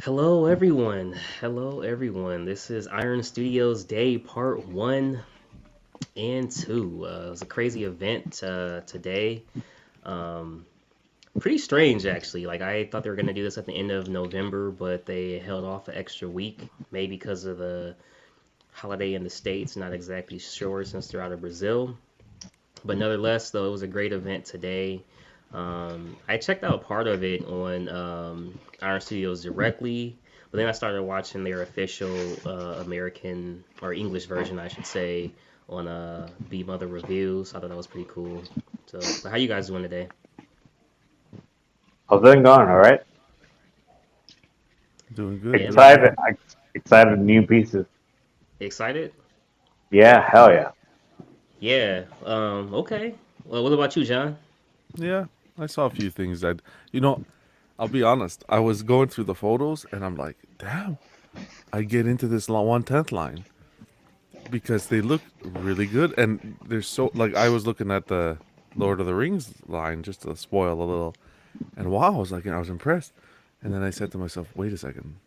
Hello, everyone. Hello, everyone. This is Iron Studios Day Part 1 and 2. It was a crazy event today. Um, Pretty strange, actually. Like, I thought they were going to do this at the end of November, but they held off an extra week, maybe because of the holiday in the States. Not exactly sure since they're out of Brazil. But nonetheless, though, it was a great event today. I checked out part of it on Iron Studios directly, but then I started watching their official American or English version, I should say, on B Mother Reviews. I thought that was pretty cool. So, but how you guys doing today? How's it going? All right. Doing good, Yeah, doing man. Excited. good. Excited. New pieces. Excited? Yeah. Hell yeah. Yeah. Okay. Well, what about you, John? Yeah, I saw a few things that, you know, I'll be honest. I was going through the photos and I'm like, damn, I get into this 1/10 line because they look really good and they're so like I was looking at the Lord of the Rings line just to spoil a little, and wow, I was like, I was impressed, and then I said to myself, wait a second,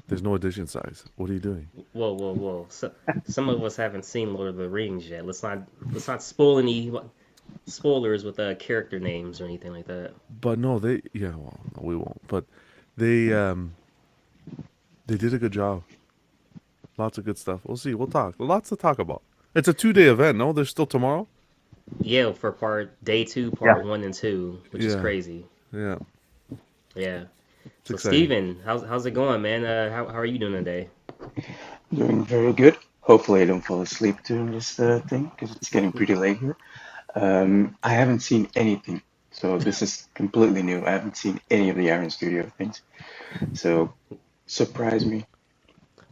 there's no edition size. What are you doing? Whoa, whoa, whoa. So, some of us haven't seen Lord of the Rings yet. Let's not spoil any spoilers with character names or anything like that. But no, they yeah, well, no, we won't. But they um they did a good job. Lots of good stuff. We'll see. We'll talk. Lots to talk about. It's a 2 day event. No, there's still tomorrow. Yeah, for part day two, Yeah. part one and two, which is Yeah, crazy. yeah. Yeah. It's So exciting. Steven, how's it going, man? How are you doing today? Doing very good. Hopefully, I don't fall asleep during this thing because it's getting pretty late here. I haven't seen anything, so this is completely new. I haven't seen any of the Iron Studio things, so surprise me.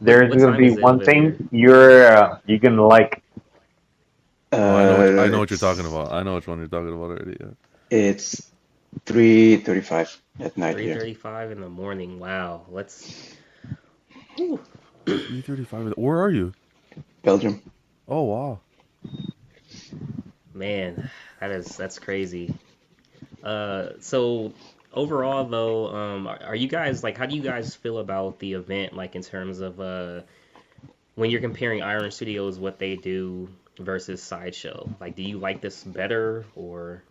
What There's what gonna time be is it one over there? thing you're gonna like. Oh, I know what you're talking It's about. I know which one you're talking about already. Yeah. it's 3:35 at night here, 3:35 in the morning. Wow. Whew. 3:35. Where are you? Belgium. Oh wow. Man, that's crazy. So overall though, are you guys like how do you guys feel about the event like in terms of when you're comparing Iron Studios what they do versus Sideshow? Like do you like this better or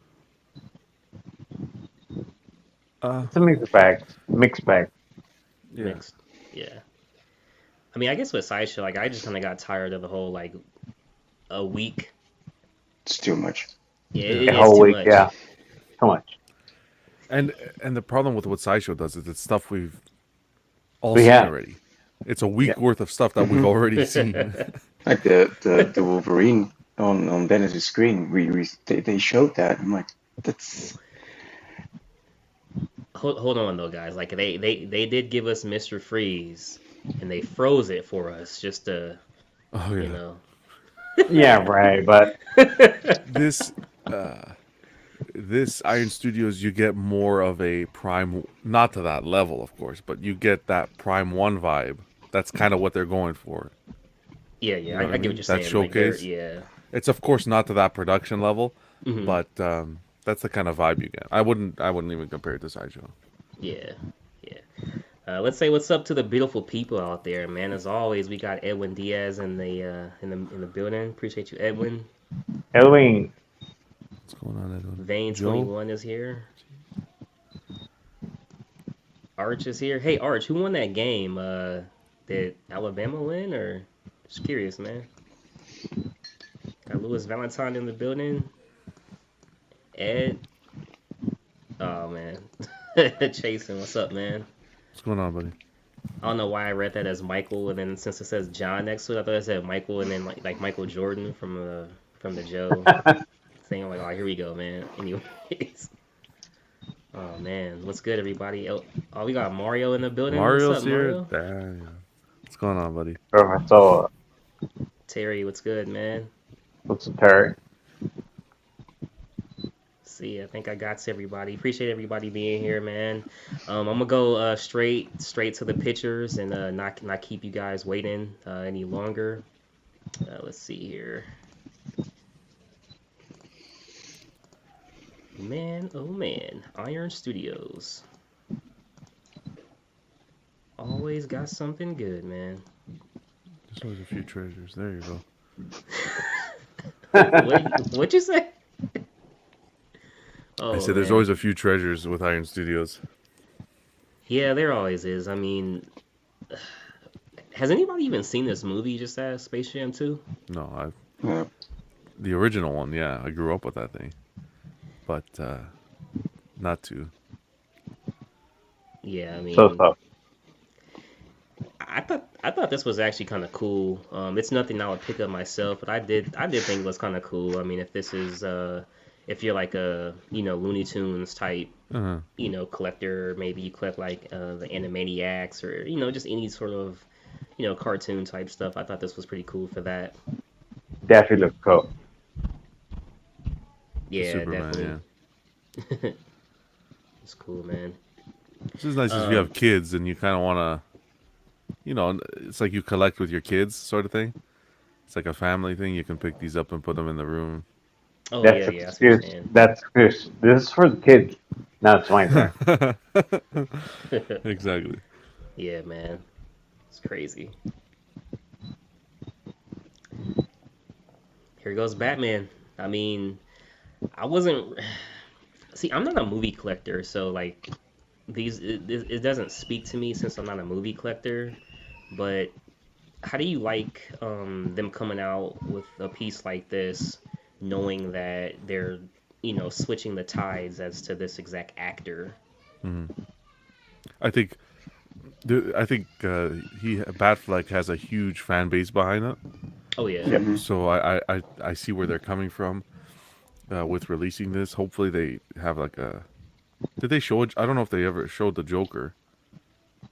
Uh, It's a mixed bag. Mixed bag. yeah. mixed? Yeah. I mean, I guess with Sideshow, like I just kind of got tired of the whole like a week. It's too much. Yeah, Yeah. A it's whole too week. Yeah. much. Too much. And and the problem with what Sideshow does is it's stuff we've all We seen have. already. It's a Yeah, week worth of stuff that we've already seen. like the Wolverine on Dennis's screen. They showed that. I'm like, that's Hold on though, guys. Like they did give us Mr. Freeze, and they froze it for us just to Oh you yeah. know. Yeah. Right. But This uh this Iron Studios, you get more of a Prime, not to that level, of course, but you get that Prime One vibe. That's kind of what they're going for. Yeah, yeah, You know what I I get what mean? you're That saying. Like they're showcase. yeah. It's of course not to that production level, Hmm. but that's the kind of vibe you get. I wouldn't even compare it to Sideshow. Yeah, yeah. Let's say what's up to the beautiful people out there, man. As always, we got Edwin Diaz in the building. Appreciate you, Edwin. Halloween. What's going on, Edwin? Vane Joe. 21 is here. Arch is here. Hey, Arch, who won that game? Did Alabama win or? Just curious, man. Got Louis Valentine in the building. Ed. Oh man. Jason, what's up, man? What's going on, buddy? I don't know why I read that as Michael, and then since it says John next to it, I thought it said Michael, and then like Michael Jordan from the Joe thing. I'm like, oh, here we go, man. Anyways, oh man, what's good, everybody? Oh, we got Mario in the building. What's Mario's up, here. Mario? Damn. What's going on, buddy? So Terry, what's good, man? what's the Terry? See, I think I got to everybody. Appreciate everybody being here, man. I'm gonna go straight to the pictures and not keep you guys waiting any longer. Let's see here. Man, oh man, Iron Studios. Always got something good, man. There's always a few treasures. There you go. What'd you say? I Oh said there's man. always a few treasures with Iron Studios. Yeah, there always is. I mean, has anybody even seen this movie just as Space Jam 2? No, Yeah. the original one, yeah, I grew up with that thing, but not two. Yeah, I So mean, tough. I thought this was actually kind of cool. It's nothing I would pick up myself, but I did think it was kind of cool. I mean, if this is if you're like a Looney Tunes type Uh-huh. collector, maybe you collect like the Animaniacs or just any sort of cartoon type stuff. I thought this was pretty cool for that. Definitely look cool. The Yeah, Superman, definitely. yeah. It's cool, man. This is nice if you Um, have kids and you kind of want it's like you collect with your kids, sort of thing. It's like a family thing. You can pick these up and put them in the room. oh That's yeah, yeah, that's what you're excuse. saying. That's excuse. This is for the kids. Now it's my turn. Exactly. Yeah, man, it's crazy. Here goes Batman. I mean, I wasn't. See, I'm not a movie collector, so like it doesn't speak to me since I'm not a movie collector. But how do you like them coming out with a piece like this, knowing that they're switching the tides as to this exact actor? Hmm. I think he Batfleck has a huge fan base behind it. Oh yeah, Yep. Mhm. So I see where they're coming from with releasing this. Hopefully they have like a. Did they show it? I don't know if they ever showed the Joker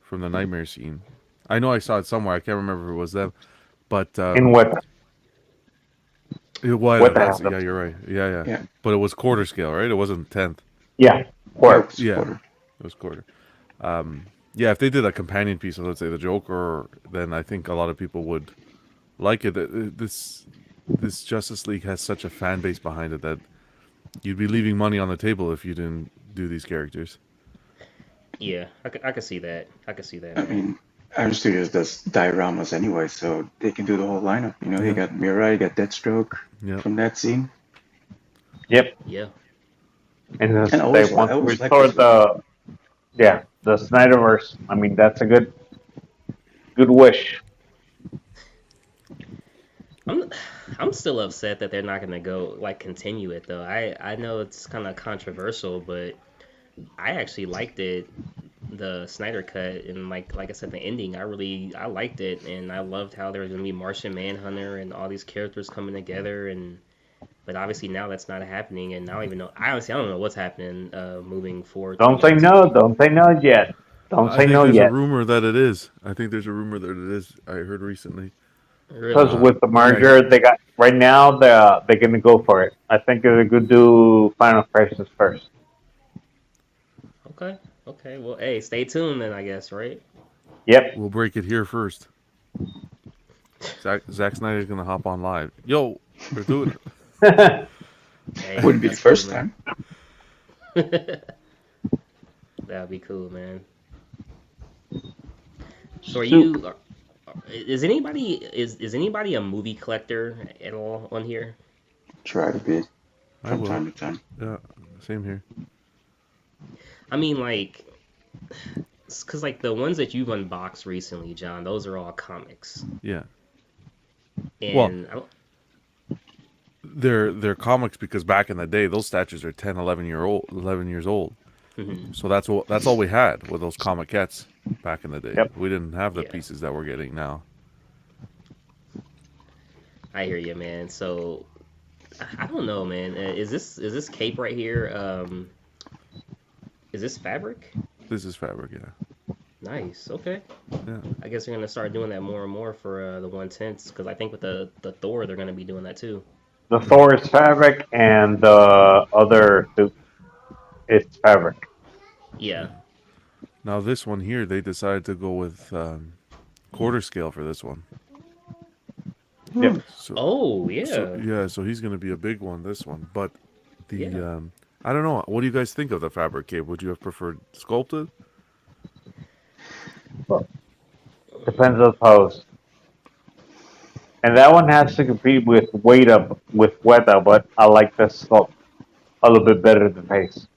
from the nightmare scene. I know I saw it somewhere. I can't remember if it was them, but In what? it was. What the That's, hell? yeah, you're right. Yeah, yeah. Yeah. But it was quarter scale, right? It wasn't tenth. Yeah. Yeah, Or it's Yeah, quarter. it was quarter. Yeah, if they did a companion piece of, let's say, the Joker, then I think a lot of people would like it. This Justice League has such a fan base behind it that you'd be leaving money on the table if you didn't do these characters. yeah. I could see that. I could see that, I man. mean, Iron Studios does dioramas anyway, so they can do the whole lineup. You Yeah. got Mirai, you got Deathstroke Yeah. from that scene, yep. Yeah, And this, and they want to always like restore this one. the Snyderverse. I mean, that's a good wish. I'm I'm still upset that they're not gonna go like continue it though. I know it's kind of controversial, but I actually liked it, the Snyder cut, and like I said, the ending. I liked it, and I loved how there was gonna be Martian Manhunter and all these characters coming together, and but obviously now that's not happening, and I don't even know. I don't know what's happening moving forward through Don't say that no. too. Don't say no yet. Don't I say think no there's a yet. rumor that it is. I think there's a rumor that it is. I heard recently. Because Really? with the Yeah. merger, they got right now. They're gonna go for it. I think they're gonna do Final Crisis first. Okay. Okay. Well, hey, stay tuned then, I guess, right? Yep. We'll break it here first. Zack Snyder's gonna hop on live. Yo, we're doing it. Hey, Wouldn't be the that's cool, first man. time. That'd be cool, man. So are you? Is anybody a movie collector at all on here? Try to be I from will. time to time. Yeah, same here. I mean, like, because like the ones that you've unboxed recently, John, those are all comics, Yeah. Well, and I don't, they're comics because back in the day, those statues are 10, 11 years old. mhm, So that's all we had with those comiquettes back in the day. Yep. We didn't have the yeah, pieces that we're getting now. I hear you, man. So I don't know, man. Is this cape right here? Is this fabric? This is fabric, yeah. Nice. Okay. Yeah. I guess they're gonna start doing that more and more for the 110s because I think with the Thor they're gonna be doing that too. The Thor is fabric, and the other suit is fabric. Yeah. Yeah. Now this one here, they decided to go with quarter scale for this one. Yep. So Oh yeah. so he's gonna be a big one. This one, but the Yeah. I don't know. What do you guys think of the fabric cape? Would you have preferred sculpted? Depends on the pose. And that one has to compete with Weta, but I like the sculpt a little bit better than face.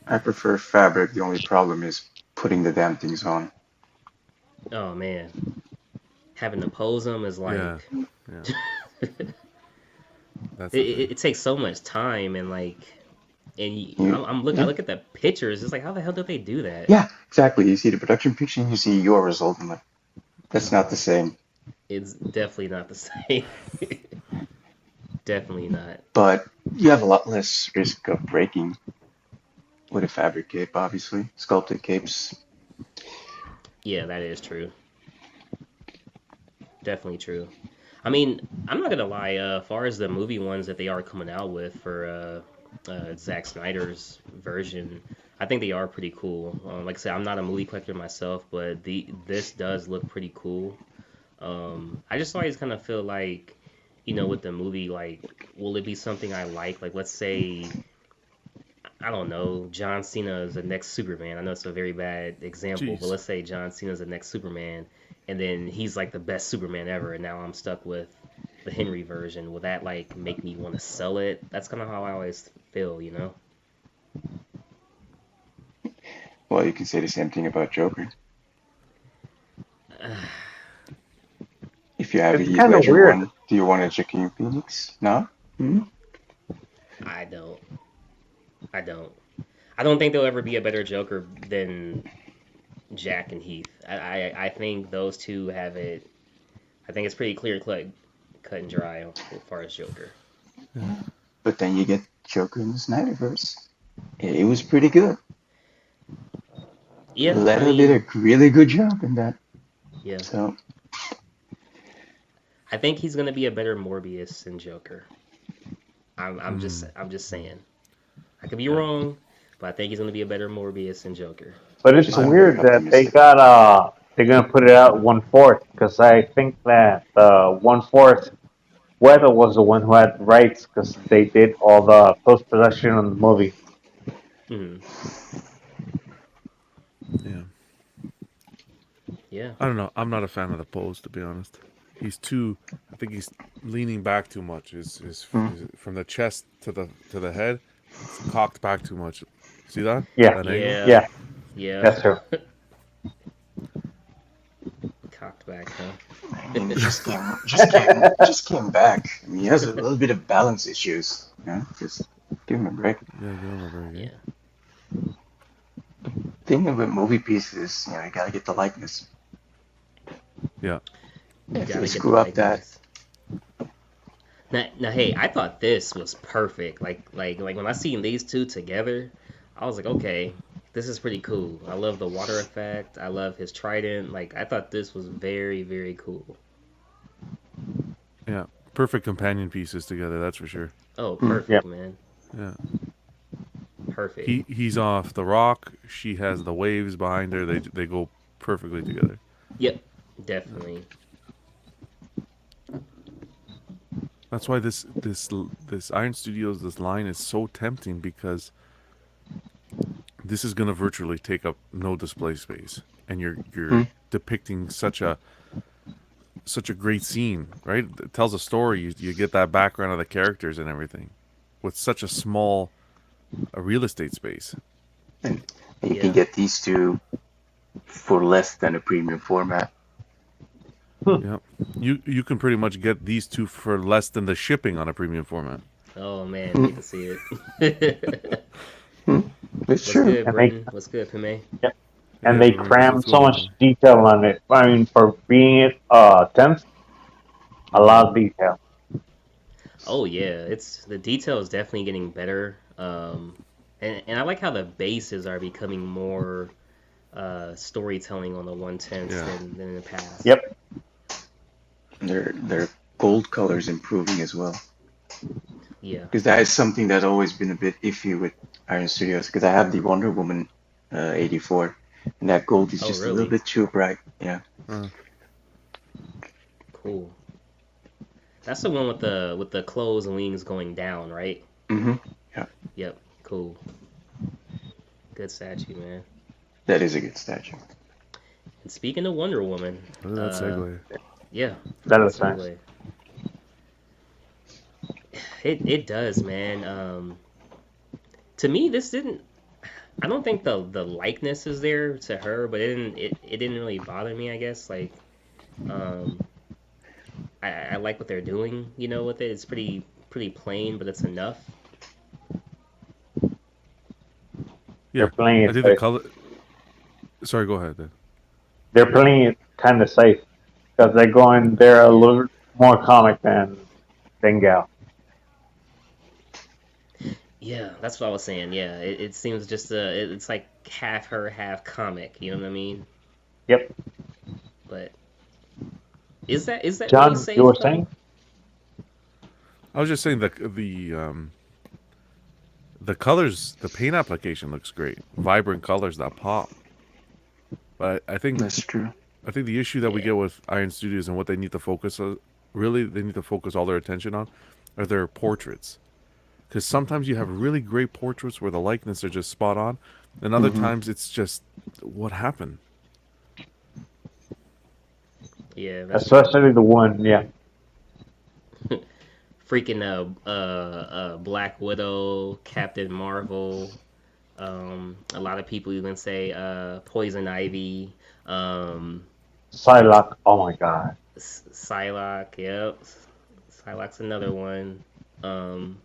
I prefer fabric. The only problem is putting the damn things on. Oh man, having to pose them is Yeah, like yeah. it, That's the thing. it takes so much time and like You, I yeah, look at the pictures. It's like how the hell did they do that? yeah, exactly. You see the production picture and you see your result. I'm like, that's not the same. It's definitely not the same. Definitely not. But you have a lot less risk of breaking with a fabric cape, obviously. Sculpted capes. Yeah, that is true. Definitely true. I mean, I'm not gonna lie. As far as the movie ones that they are coming out with for Zack Snyder's version, I think they are pretty cool. Like I said, I'm not a movie collector myself, but this does look pretty cool. I just always kind of feel like, with the movie, like, will it be something I like? Like, let's say, I don't know, John Cena is the next Superman. I know it's a very bad example, but Jeez. let's say John Cena is the next Superman, and then he's like the best Superman ever, and now I'm stuck with the Henry version. Will that like make me want to sell it? That's kind of how I always feel. Well, you can say the same thing about Joker. If you have a It's Heath kind of Ledger weird. one, do you want a Joaquin Phoenix? No? Hmm? I don't. I don't. I don't think there'll ever be a better Joker than Jack and Heath. I think those two have it. I think it's pretty clear cut and dry as far as Joker. But then you get Joker in the Snyderverse. It was pretty good. Yeah, I Leto did mean, a really good job in that. yeah. So, I think he's gonna be a better Morbius than Joker. I'm just saying. I could be Yeah. wrong, but I think he's gonna be a better Morbius than Joker. But it's I'm very weird that optimistic. they're gonna put it out 1/4 because I think that 1/4 Weta was the one who had the rights because they did all the post production on the movie. Hmm. Yeah. Yeah. I don't know. I'm not a fan of the pose, to be honest. He's too. I think he's leaning back too much. Hmm. Is from the chest to the head. It's cocked back too much. See that? Yeah, That angle? Yeah. yeah, Yeah. that's true. Cocked back, huh? I mean, it just came back. I mean, he has a little bit of balance issues. Just give him a break. Yeah, give him a break. Eh? Yeah. Thing with movie pieces, you gotta get the likeness. Yeah. You If gotta you get the screw up that, likeness. Now, hey, I thought this was perfect. Like when I seen these two together, I was like, okay, this is pretty cool. I love the water effect. I love his trident. Like, I thought this was very, very cool. Yeah. Perfect companion pieces together. That's for sure. Oh, Yeah, perfect, man. Yeah. Perfect. He's off the rock. She has the waves behind her. They go perfectly together. Yep, definitely. That's why this Iron Studios this line is so tempting because this is gonna virtually take up no display space, and you're hmm, depicting such a great scene, right? It tells a story. You get that background of the characters and everything with such a small real estate space. and you can Yeah. get these two for less than a premium format. Yeah, you can pretty much get these two for less than the shipping on a premium format. Oh man, Hmm, hate to see it. hmm, it's What's true. good, and they Brendan? What's good, Pime? yeah, and Yeah, they what's cram going so on, much man? detail on it. I mean, for being it tenth, a Mm-hmm. lot of detail. Oh yeah, it's the detail is definitely getting better. And I like how the bases are becoming more storytelling on the 110s Yeah, than in the past. Yep. Their gold color's improving as well. Yeah. Because that is something that's always been a bit iffy with Iron Studios. Because I have the Wonder Woman 84, and that gold is Oh just a little really? bit too bright. Yeah. uh, Cool. That's the one with the clothes and wings going down, right? Hmm. Yeah. Yep. Cool. Good statue, man. That is a good statue. And speaking of Wonder Woman, Look at that segue. yeah, That good is nice. segue. It does, man. To me, this didn't. I don't think the likeness is there to her, but it didn't really bother me. I guess like um, I like what they're doing, with it. It's pretty plain, but it's enough. They're Yeah, playing I it think the safe. color. Sorry, go ahead. Then. They're playing it kind of safe because they're a Yeah, little more comic than Gal. yeah, that's what I was saying. Yeah, it seems just it's like half her, half comic. You know what I mean? Yep. But is that really John, you safe were though? saying? I was just saying the colors, the paint application looks great. Vibrant colors that pop. But That's true. I think the issue that we Yeah, get with Iron Studios and what they need to focus on, really, they need to focus all their attention on, are their portraits. Because sometimes you have really great portraits where the likeness are just spot on, and other Hmm. times it's just what happened. yeah, that's true. Especially the one, yeah. Freaking Black Widow, Captain Marvel. A lot of people even say Poison Ivy, um, Psylocke, oh my god. Psylocke. Yep, Psylocke's another one. Um,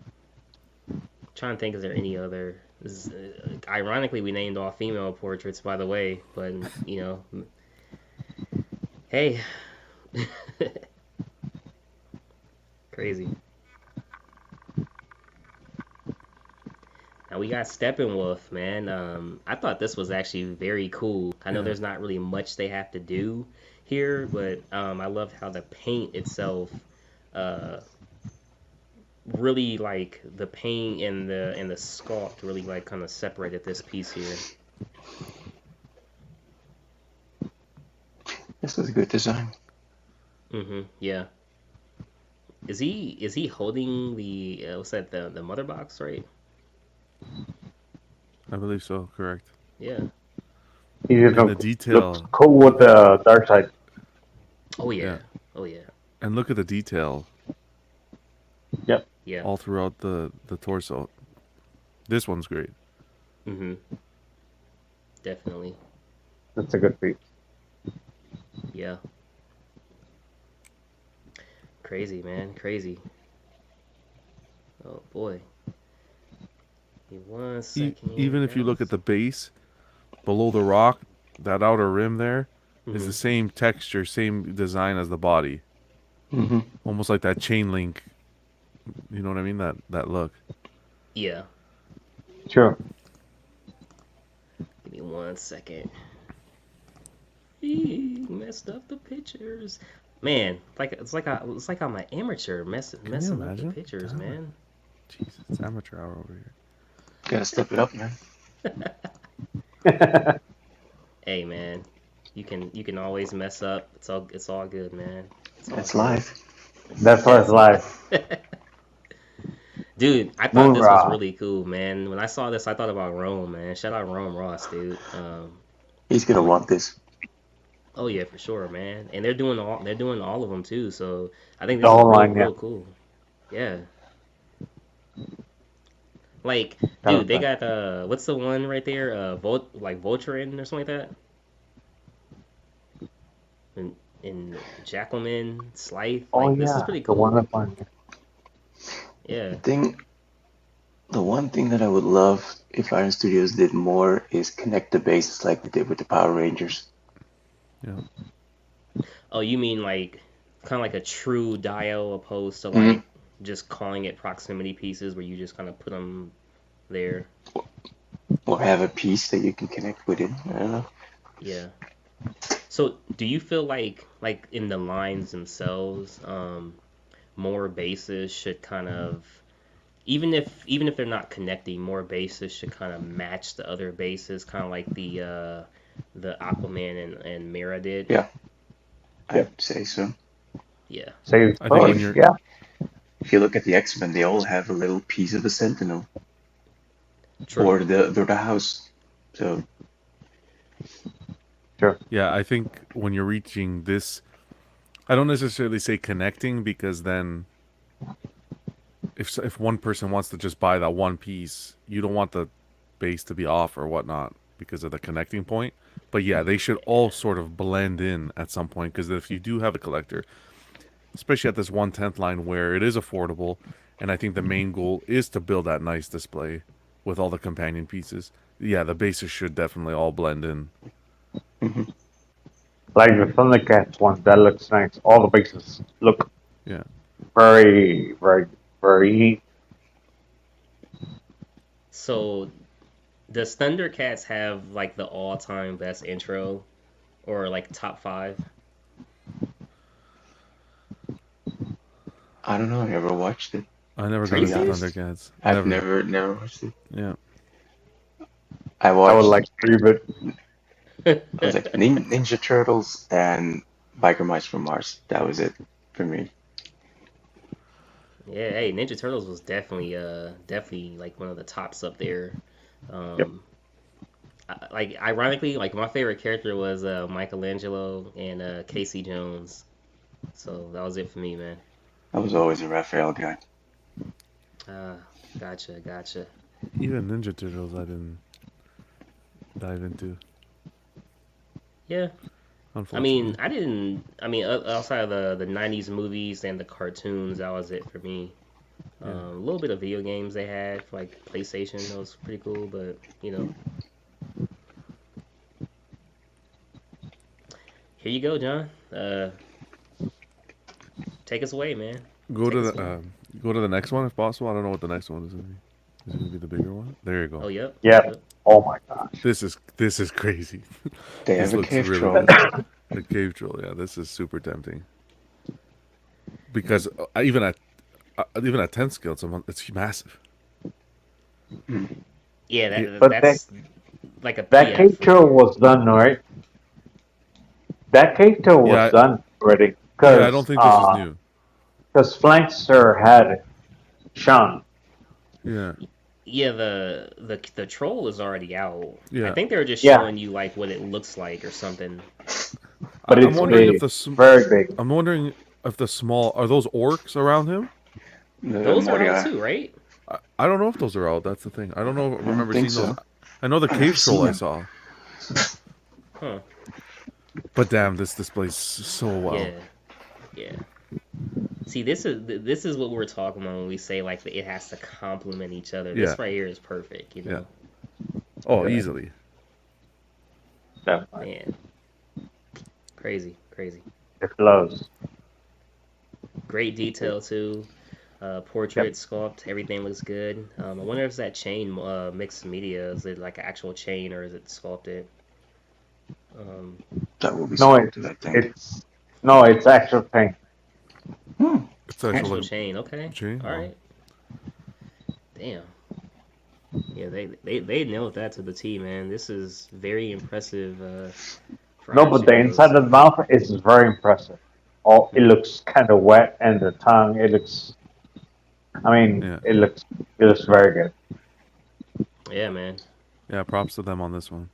Trying to think, is there any other? Ironically, we named all female portraits, by the way, but hey, crazy. Now we got Steppenwolf, man. I thought this was actually very cool. I know Yeah, there's not really much they have to do here, but I loved how the paint itself, uh, really like the paint and the sculpt really like kind of separated this piece here. This is a good design. Yeah. Is he holding the what's that, the mother box, right? I believe so. Correct. Yeah. He just And the looks detail, cool with the dark side. Oh yeah, yeah. Oh yeah. and look at the detail Yep. Yeah. all throughout the torso. This one's great. Mm-hmm. Definitely. That's a good piece. Yeah. Crazy, man. Crazy. Oh boy. Give me one second, Even if you look at guys. the base below the rock, that outer rim there is Mm-hmm. the same texture, same design as the body. Hmm. Almost like that chain link. You know what I mean? That look. Yeah. Sure. Give me one second. Messed up the pictures. Man, it's like I'm an amateur Can you messing up the imagine? pictures, Damn it. man. Jesus, it's amateur hour over here. Gotta step it up, man. Hey, man. You can always mess up. It's all good, man. It's all That's good. live. That's why it's It's live. live. Dude, I thought this was Moonra. really cool, man. When I saw this, I thought about Rome, man. Shout out Rome Ross, dude. He's gonna want this. Oh yeah, for sure, man. And they're doing all of them too. So I think The this is whole real line, yeah. real cool. Yeah. Like, That dude, was they nice. got what's the one right there? Like Voltron or something like that. And Jacqueline Slythe. Oh Like, this is yeah, pretty the one cool. up on Yeah. The thing, the one thing that I would love if Iron Studios did more is connect the bases like they did with the Power Rangers. Yeah. Oh, you mean like kind of like a true dial opposed to Hmm. like just calling it proximity pieces where you just kind of put them there. Or have a piece that you can connect with it. I don't know. Yeah. So, do you feel like in the lines themselves, more bases should kind of, even if they're not connecting, more bases should kind of match the other bases, kind of like the Aquaman and Mera did. Yeah, Yep. I'd say so. Yeah. Save I think Well, when Spike, you're yeah. if you look at the X-Men, they all have a little piece of a Sentinel True. or the house. So Sure. Yeah, I think when you're reaching this, I don't necessarily say connecting because then if one person wants to just buy that one piece, you don't want the base to be off or whatnot because of the connecting point. But yeah, they should all sort of blend in at some point because if you do have a collector, especially at this 1/10 line where it is affordable, and I think the main goal is to build that nice display with all the companion pieces. Yeah, the bases should definitely all blend in. Like the Thundercats one, that looks nice. All the bases look Yeah. very, very, very. So does Thundercats have like the all-time best intro, or like top 5? I don't know. I never watched it. I never To got Are you into be serious? honest, Thundercats. I've never watched it. Yeah. I I would watched. like to read it. It was like Ninja Turtles and Biker Mice from Mars. That was it for me. Yeah, hey, Ninja Turtles was definitely like one of the tops up there. Yep. Like ironically, like my favorite character was Michelangelo and Casey Jones. So that was it for me, man. I was always a Raphael guy. Uh, gotcha. Even Ninja Turtles I didn't dive into, Yeah, unfortunately. I didn't. Outside of the '90s movies and the cartoons, that was it for me. Yeah. A little bit of video games they had for like PlayStation. That was pretty cool, but here you go, John. Take us away, man. Go Take to us the away. go to the next one if possible. I don't know what the next one is going to be. Is it going to be the bigger one? There you go. Oh, yep. Yep. Oh my gosh. This is crazy. They This have a looks cave really troll. good. The cave troll, yeah, this is super tempting. Because even at 10 scale, it's massive. Yeah, Yeah, But that's like a that PF. cave tour was done, right? That cave tour was yeah, done already. yeah. I don't think this is new. Because Flankster had Sean. Yeah, Yeah, the troll is already out. I yeah. think they were just Yeah. showing you like what it looks like or something. But I'm it's wondering if big. Very big. I'm wondering if the small are those orcs around him. The Those are out Moria. too, right? I don't know if those are out. That's the thing. I don't know. I don't Remember think seeing those? so. I know the I've cave never troll seen I them. saw. Huh. But damn, this displays so well. Yeah. See, this is what we're talking about when we say like it has to complement each other. Yeah. This right here is perfect, Yeah. Oh, Yeah. easily. Definitely. Man, crazy. It flows. Great detail too. Portrait, sculpt, everything looks good. I wonder if it's that chain mixed media. Is it like an actual chain or is it sculpted? That will be No, sculpted, I think. it's actual thing. It's actually Actual like chain. Okay. chain. All right. Damn. Yeah, they nailed that to the T, man. This is very impressive. For No, Iron but the inside Studios. of the mouth is very impressive. Oh, it looks kind of wet, and the tongue, it looks. I mean, Yeah. it looks very good. Yeah, man. Yeah, props to them on this one.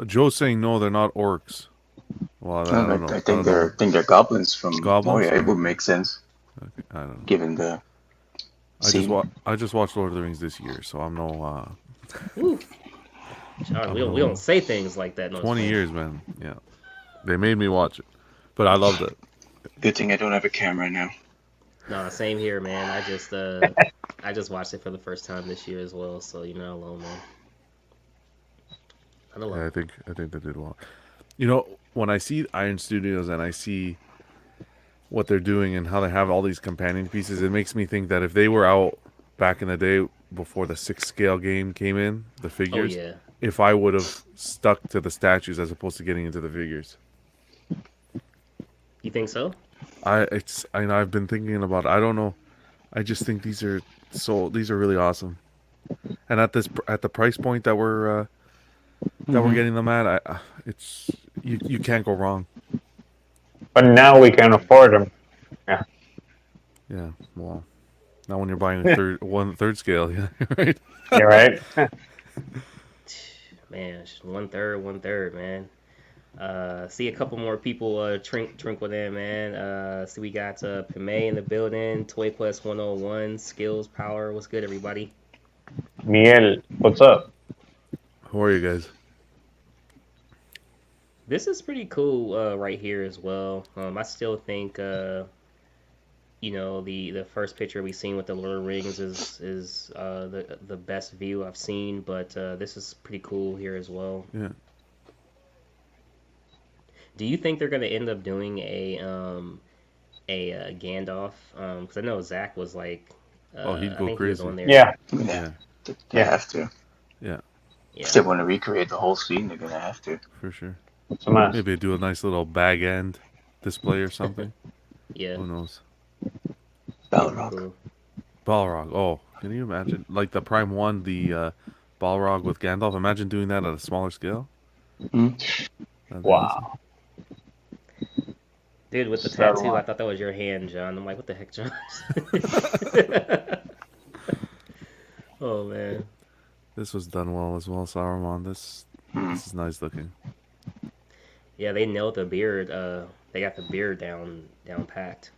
Joe's saying no, they're not orcs. Well, I don't know. I think they're goblins from Goblins? Moria. It would make sense Okay, I don't know. given the I just watched Lord of the Rings this year, so I'm no Woo. John, we don't say things like that. No, 20 years, man. Yeah, they made me watch it, but I loved it. Good thing I don't have a camera now. No, same here, man. I just watched it for the first time this year as well, so you're not alone, man. Not alone. Yeah, I think they did well. You know, when I see Iron Studios and I see what they're doing and how they have all these companion pieces, it makes me think that if they were out back in the day before the 6 scale game came in, the figures, Oh yeah. if I would have stuck to the statues as opposed to getting into the figures. You think so? I've been thinking about it. I don't know. I just think these are really awesome. And at the price point that we're getting them at, it's you can't go wrong. But now we can afford them. Yeah. Yeah, well, not when you're buying third scale, yeah, right? You're right. Man, it's one third, man. See a couple more people trinkle in, man. See we got Pime in the building, Toy Plus 101, Skills Power. What's good, everybody? Miel, what's up? How are you guys? This is pretty cool right here as well. I still think the first picture we seen with the Lord of the Rings is the best view I've seen, but this is pretty cool here as well. Yeah. Do you think they're gonna end up doing a Gandalf? Because I know Zach was like, he'd I go think he was crazy. on there. Yeah, Yeah, they Yeah. have to. Yeah, If they Yeah, want to recreate the whole scene, they're gonna have to. for sure. it's a mess. Maybe do a nice little bag end display or something. yeah, Who knows? Balrog. cool. Balrog. Oh, can you imagine? Like the Prime 1, the Balrog with Gandalf. Imagine doing that at a smaller scale. Hmm? That'd be awesome. Wow. Dude, with the So tattoo, long. I thought that was your hand, John. I'm like, what the heck, John? Oh man. This was done well as well, Saruman. This Hmm. is nice looking. Yeah, they nailed the beard. They got the beard down packed.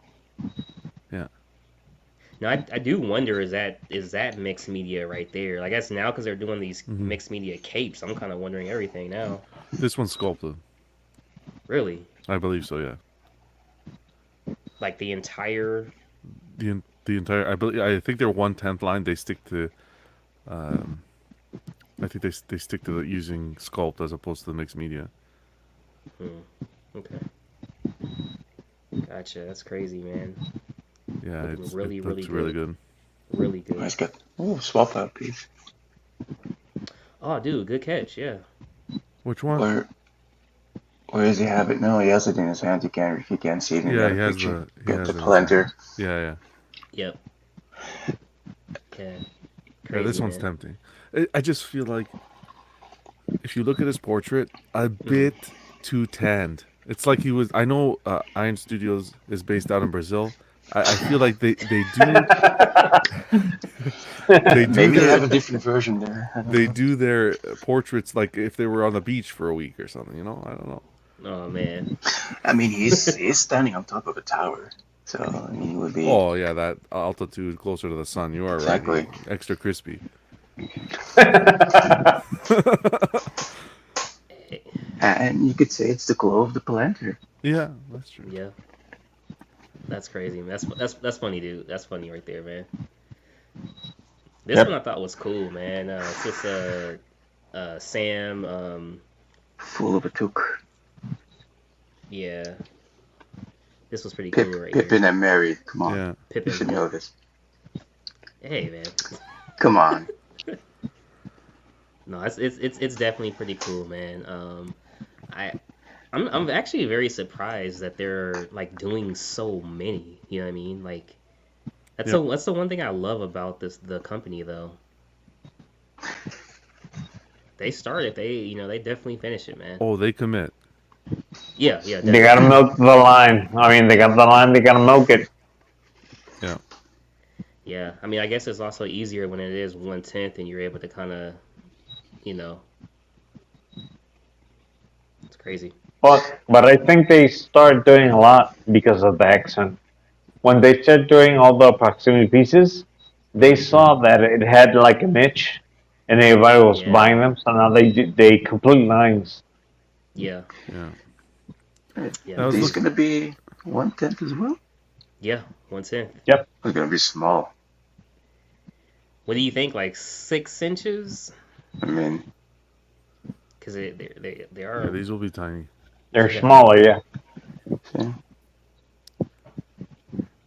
Yeah. Now I do wonder is that mixed media right there? I guess now because they're doing these mixed media capes, I'm kind of wondering everything now. This one's sculpted. Really, I believe so. Yeah. like the entire. The entire. I think their 1/10 line. They stick to. I think they stick to using sculpt as opposed to the mixed media. Okay. Gotcha. That's crazy, man. Yeah, Looking it really looks really good. Really good. Nice got swap out piece. Oh, dude, good catch. Yeah. Which one? Where does he have it? No, he has it in his hand. He can't see it in Yeah, the he has picture. he Got has the it in his planter. Yeah. Yep. Okay. Yeah, Crazy, this one's man. tempting. I just feel like if you look at his portrait, a bit too tanned. It's like he was. I know Iron Studios is based out in Brazil. I feel like they do they do Maybe they have a their different version there. I don't they know. do their portraits like if they were on the beach for a week or something. You know, I don't know. Oh man. I mean, he's standing on top of a tower, so I mean, he would be. Oh yeah, that altitude closer to the sun. You are Exactly. right. Extra crispy. And you could say it's the glow of the planter. Yeah, that's true. Yeah. That's crazy. That's funny, dude. That's funny right there, man. This Yep. one I thought was cool, man. It's just Sam. Full of a took. Yeah. This was pretty cool right Pippin here. and Mary. Come on. Yeah. You Pippin. should know this. Hey, man. Come on. No, it's definitely pretty cool, man. I'm actually very surprised that they're like doing so many. You know what I mean? Like that's Yep. that's the one thing I love about the company though. They started, they definitely finish it, man. Oh, they commit. Yeah, They definitely. gotta milk the line. I mean, they got the line. They gotta milk it. Yeah. Yeah, I mean, I guess it's also easier when it is 1/10 and you're able to kind of, it's crazy. But I think they start doing a lot because of the X-Men. When they started doing all the proximity pieces, they saw that it had like a niche, and everybody was Yeah. buying them. So now they complete lines. Yeah, Yeah. yeah, I was These looking- gonna be 1/10 as well. yeah, 1/10. It's gonna be small. What do you think? Like 6 inches? I mean, Because they Yeah, are. these will be tiny. They're Yeah. smaller, yeah. yeah.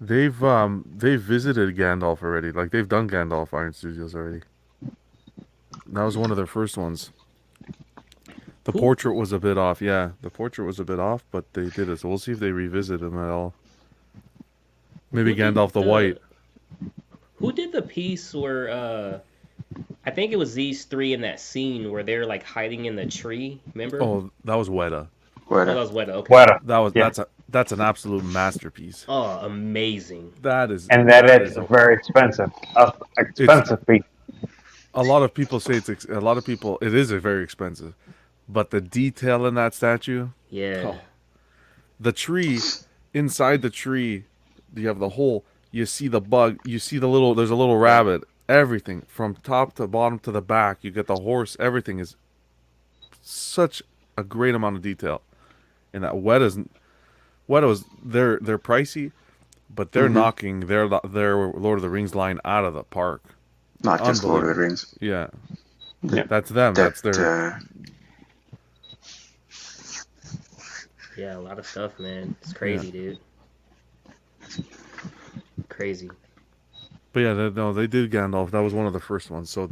They've visited Gandalf already. Like they've done Gandalf Iron Studios already. That was one of their first ones. The Who- portrait was a bit off. Yeah, the portrait was a bit off, but they did it. So we'll see if they revisit him at all. Maybe Who did Gandalf the White. Who did the piece where I think it was these three in that scene where they're like hiding in the tree, remember? Oh, that was Weta. Oh, that Where was Weta, okay. Weta. That was Yeah. that's an absolute masterpiece. Oh, amazing. That is And that is a- very expensive. Expensive piece. a lot of people say a lot of people it is a very expensive, but the detail in that statue Yeah. Oh, the tree, inside the tree, you have the hole. You see the bug. You see the little. There's a little Yeah. rabbit. Everything from top to bottom to the back. You get the horse. Everything is such a great amount of detail. And that Weta's they're pricey, but they're Hmm. knocking their Lord of the Rings line out of the park. Not just Lord of the Unbelievable. Rings. Yeah, Yeah. that's them. That That's their. Yeah, a lot of stuff, man. It's Yeah. crazy, dude. Crazy. But yeah, no, they did Gandalf. That was one of the first ones. So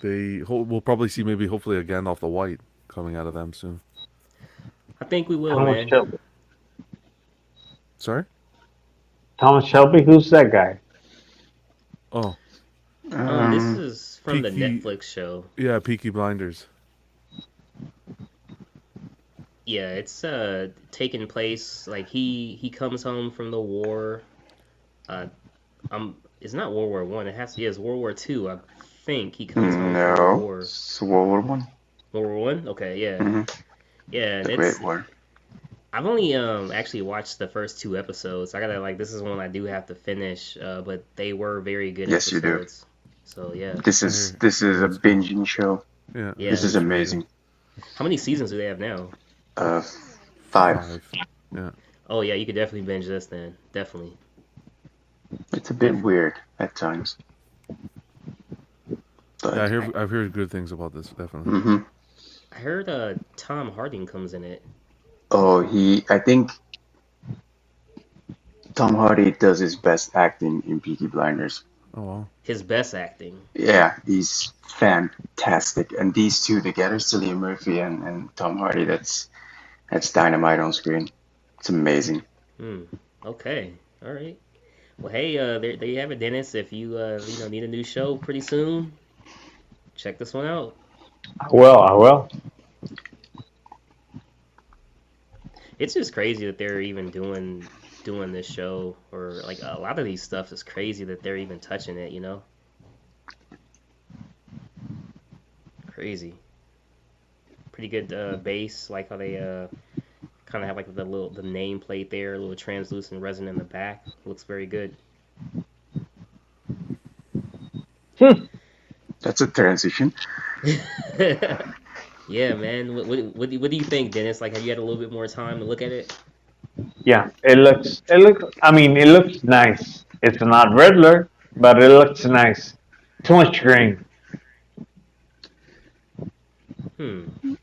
we'll probably see maybe hopefully a Gandalf the White coming out of them soon. I think we will, Thomas man. Shelby. Sorry? Thomas Shelby, who's that guy? Oh, This is from the Peaky, Netflix show. yeah, Peaky Blinders. Yeah, it's taking place like he comes home from the war. Uh, it's not World War One. It has to be. It's World War Two. I think he comes home from the no, war. it's World War One. World War One. Okay, yeah, Hmm. yeah. And The it's Great War. I've only actually watched the first two episodes. I gotta like this is one I do have to finish. But they were very good Yes, you do. episodes. So yeah, This is a That's good. binging show. Yeah, Yeah. This is amazing. How many seasons do they have now? 5. Yeah. Oh yeah, you could definitely binge this then. Definitely. It's a bit weird at times. But Yeah, I've heard good things about this. Definitely. hmm I heard Tom Harding comes in it. Oh, I think Tom Hardy does his best acting in Peaky Blinders. Oh wow. His best acting. Yeah, he's fantastic. And these two together, Cillian Murphy and Tom Hardy, that's dynamite on screen. It's amazing. Okay. All right. Well, hey, there you have it, Dennis. If you need a new show pretty soon, check this one out. I will. It's just crazy that they're even doing this show, or like a lot of these stuff is crazy that they're even touching it. Crazy. Pretty good bass, like how they kind of have like the nameplate there, a little translucent resin in the back. Looks very good. That's a transition. Yeah, man. What do you think, Dennis? Like, have you had a little bit more time to look at it? Yeah, it looks. I mean, it looks nice. It's not Riddler, but it looks nice. Too much green.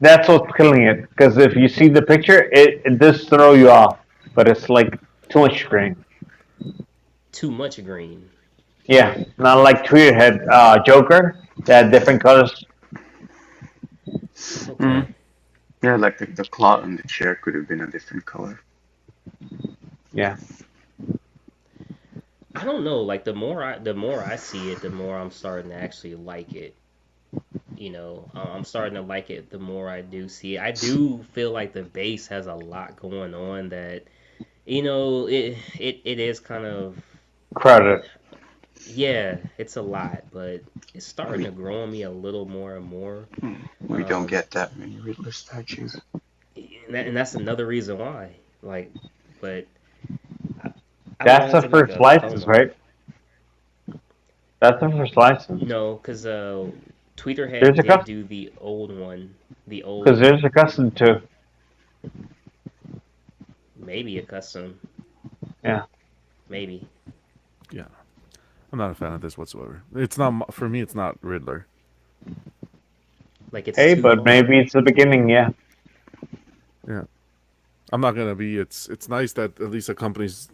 That's what's killing it. Because if you see the picture, it does throw you off. But it's like too much green. Too much green. Yeah, not like Tweeterhead Joker. That had different colors. Okay. Yeah, like the cloth on the chair could have been a different color. Yeah. I don't know. Like the more I see it, the more I'm starting to actually like it. I'm starting to like it the more I do see it. I do feel like the base has a lot going on that, it is kind of, Crowded. yeah, it's a lot, but it's starting to grow on me a little more and more. We don't get that many Riddler statues. And that's another reason why. Like, but I That's the wanted like first a license, FOMO. right? That's the first license. No, because There's Tweeterhead a did do the old one, the old Because there's a custom too. maybe a custom, Yeah. maybe. Yeah. I'm not a fan of this whatsoever. It's not for me. It's not Riddler. Like it's Hey, too but long. maybe it's the beginning. Yeah. Yeah. I'm not gonna be. It's nice that at least a company's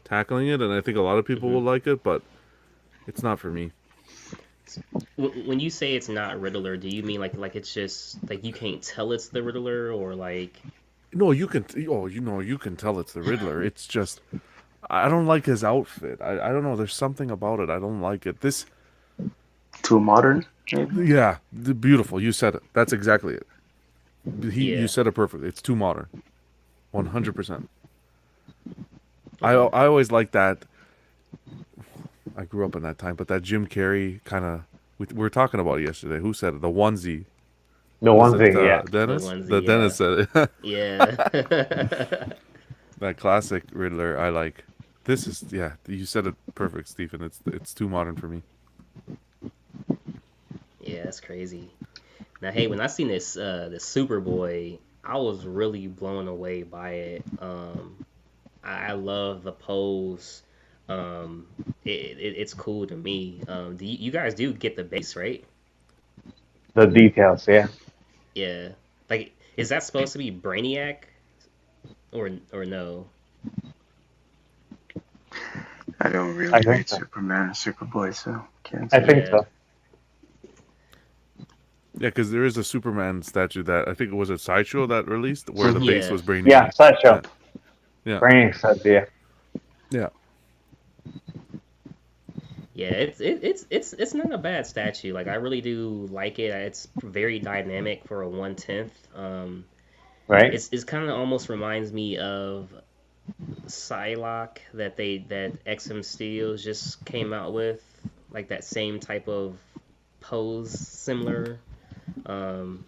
tackling it, and I think a lot of people will like it, but it's not for me. When you say it's not Riddler, do you mean like it's just like you can't tell it's the Riddler, or like? No, you can. Oh, you can tell it's the Riddler. It's just I don't like his outfit. I don't know. There's something about it. I don't like it. This. Too modern, maybe? Yeah, beautiful. You said it. That's exactly it. Yeah. You said it perfectly. It's too modern. 100%. I always liked that. I grew up in that time, but that Jim Carrey kind of we were talking about it yesterday. Who said it? The onesie The Was one it thing, yeah. The Dennis? The onesie, Dennis said it. yeah. That classic Riddler. I like. This is yeah. You said it perfect, Stephen. It's too modern for me. Yeah, that's crazy. Now, hey, when I seen this Superboy, I was really blown away by it. I love the pose. Um, it's cool to me. You guys do get the base, right? The details, yeah. Yeah. Like, is that supposed to be Brainiac or no? I don't I really think read so. Superman or Superboy, so can't I say. think Yeah. so. Yeah, because there is a Superman statue that I think it was a sideshow that released where the Mhm. base Yeah. was Brainiac. Yeah, sideshow. Yeah, yeah, Brainiac said, yeah. yeah. Yeah, it's not a bad statue. Like I really do like it. It's very dynamic for a 1/10. Right? It's kind of almost reminds me of Psylocke that XM Studios just came out with, like that same type of pose, similar. Um,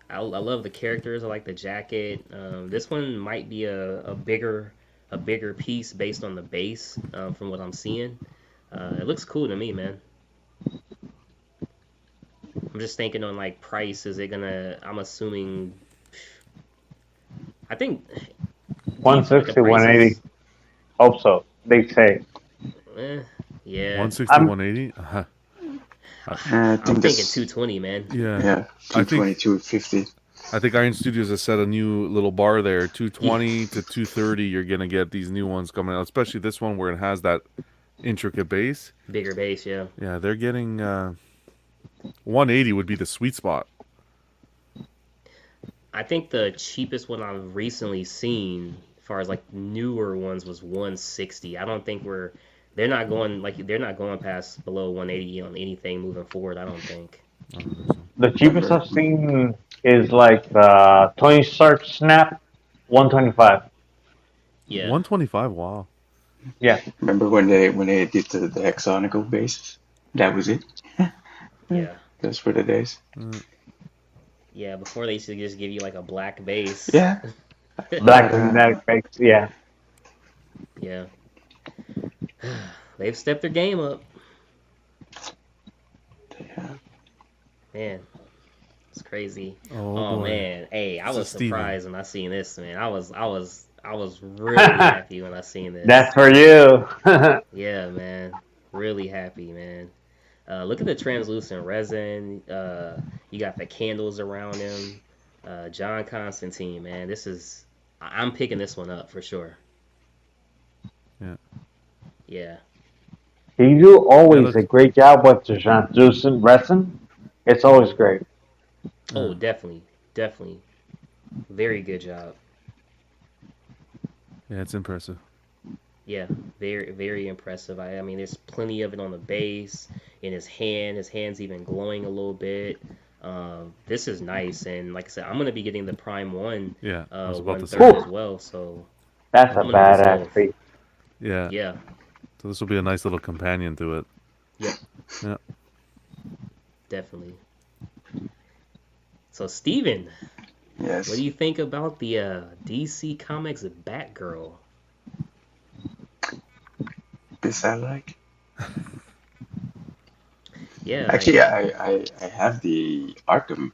I love the characters. I like the jacket. This one might be a bigger piece based on the base, from what I'm seeing. It looks cool to me, man. I'm just thinking on like price. Is it gonna? I'm assuming. I think. Do you feel like the 160, price 180. is? Hope so. They say. Eh, yeah. 160, I'm 180. I I'm think thinking this, 220, man. Yeah, yeah, I think 220, 250. I think Iron Studios has set a new little bar there. Yeah. 220 to 230. You're gonna get these new ones coming out, especially this one where it has that intricate base. Bigger base, yeah. Yeah, they're getting 180 would be the sweet spot. I think the cheapest one I've recently seen, as far as like newer ones, was 160. I don't think they're not going past below 180 on anything moving forward. I don't think. I don't think so. The cheapest Remember, I've seen is like the Tony Stark Snap, 125. Yeah, 125. Wow. Yeah. remember when they did the hexagonal bases? That was it. yeah, Those were the days. yeah. Before they used to just give you like a black base. Yeah. Black But, magnetic base, yeah. Yeah, they've stepped their game up, yeah. man. It's crazy. Oh Oh boy. man, hey, I So was Steven. surprised when I seen this, man. I was really happy when I seen this. That's for you. Yeah, man. Really happy, man. Look at the translucent resin. You got the candles around him. John Constantine, man. I'm picking this one up for sure. Yeah. Yeah. You do Yeah, always a look. great job with the translucent resin. It's always great. Oh, Yeah. definitely. Definitely. Very good job. Yeah, it's impressive. Yeah, very, very impressive. I mean, there's plenty of it on the base, in his hand. His hand's even glowing a little bit. This is nice, and like I said, I'm gonna be getting the Prime One, Yeah, I was about to say. 1/3 Ooh. as well. So That's a I'm gonna badass resolve. piece. Yeah. Yeah. So this will be a nice little companion to it. Yep. Yeah. Definitely. So Steven, Yes. what do you think about the DC Comics Batgirl? This I like. Yeah, Actually, like I have the Arkham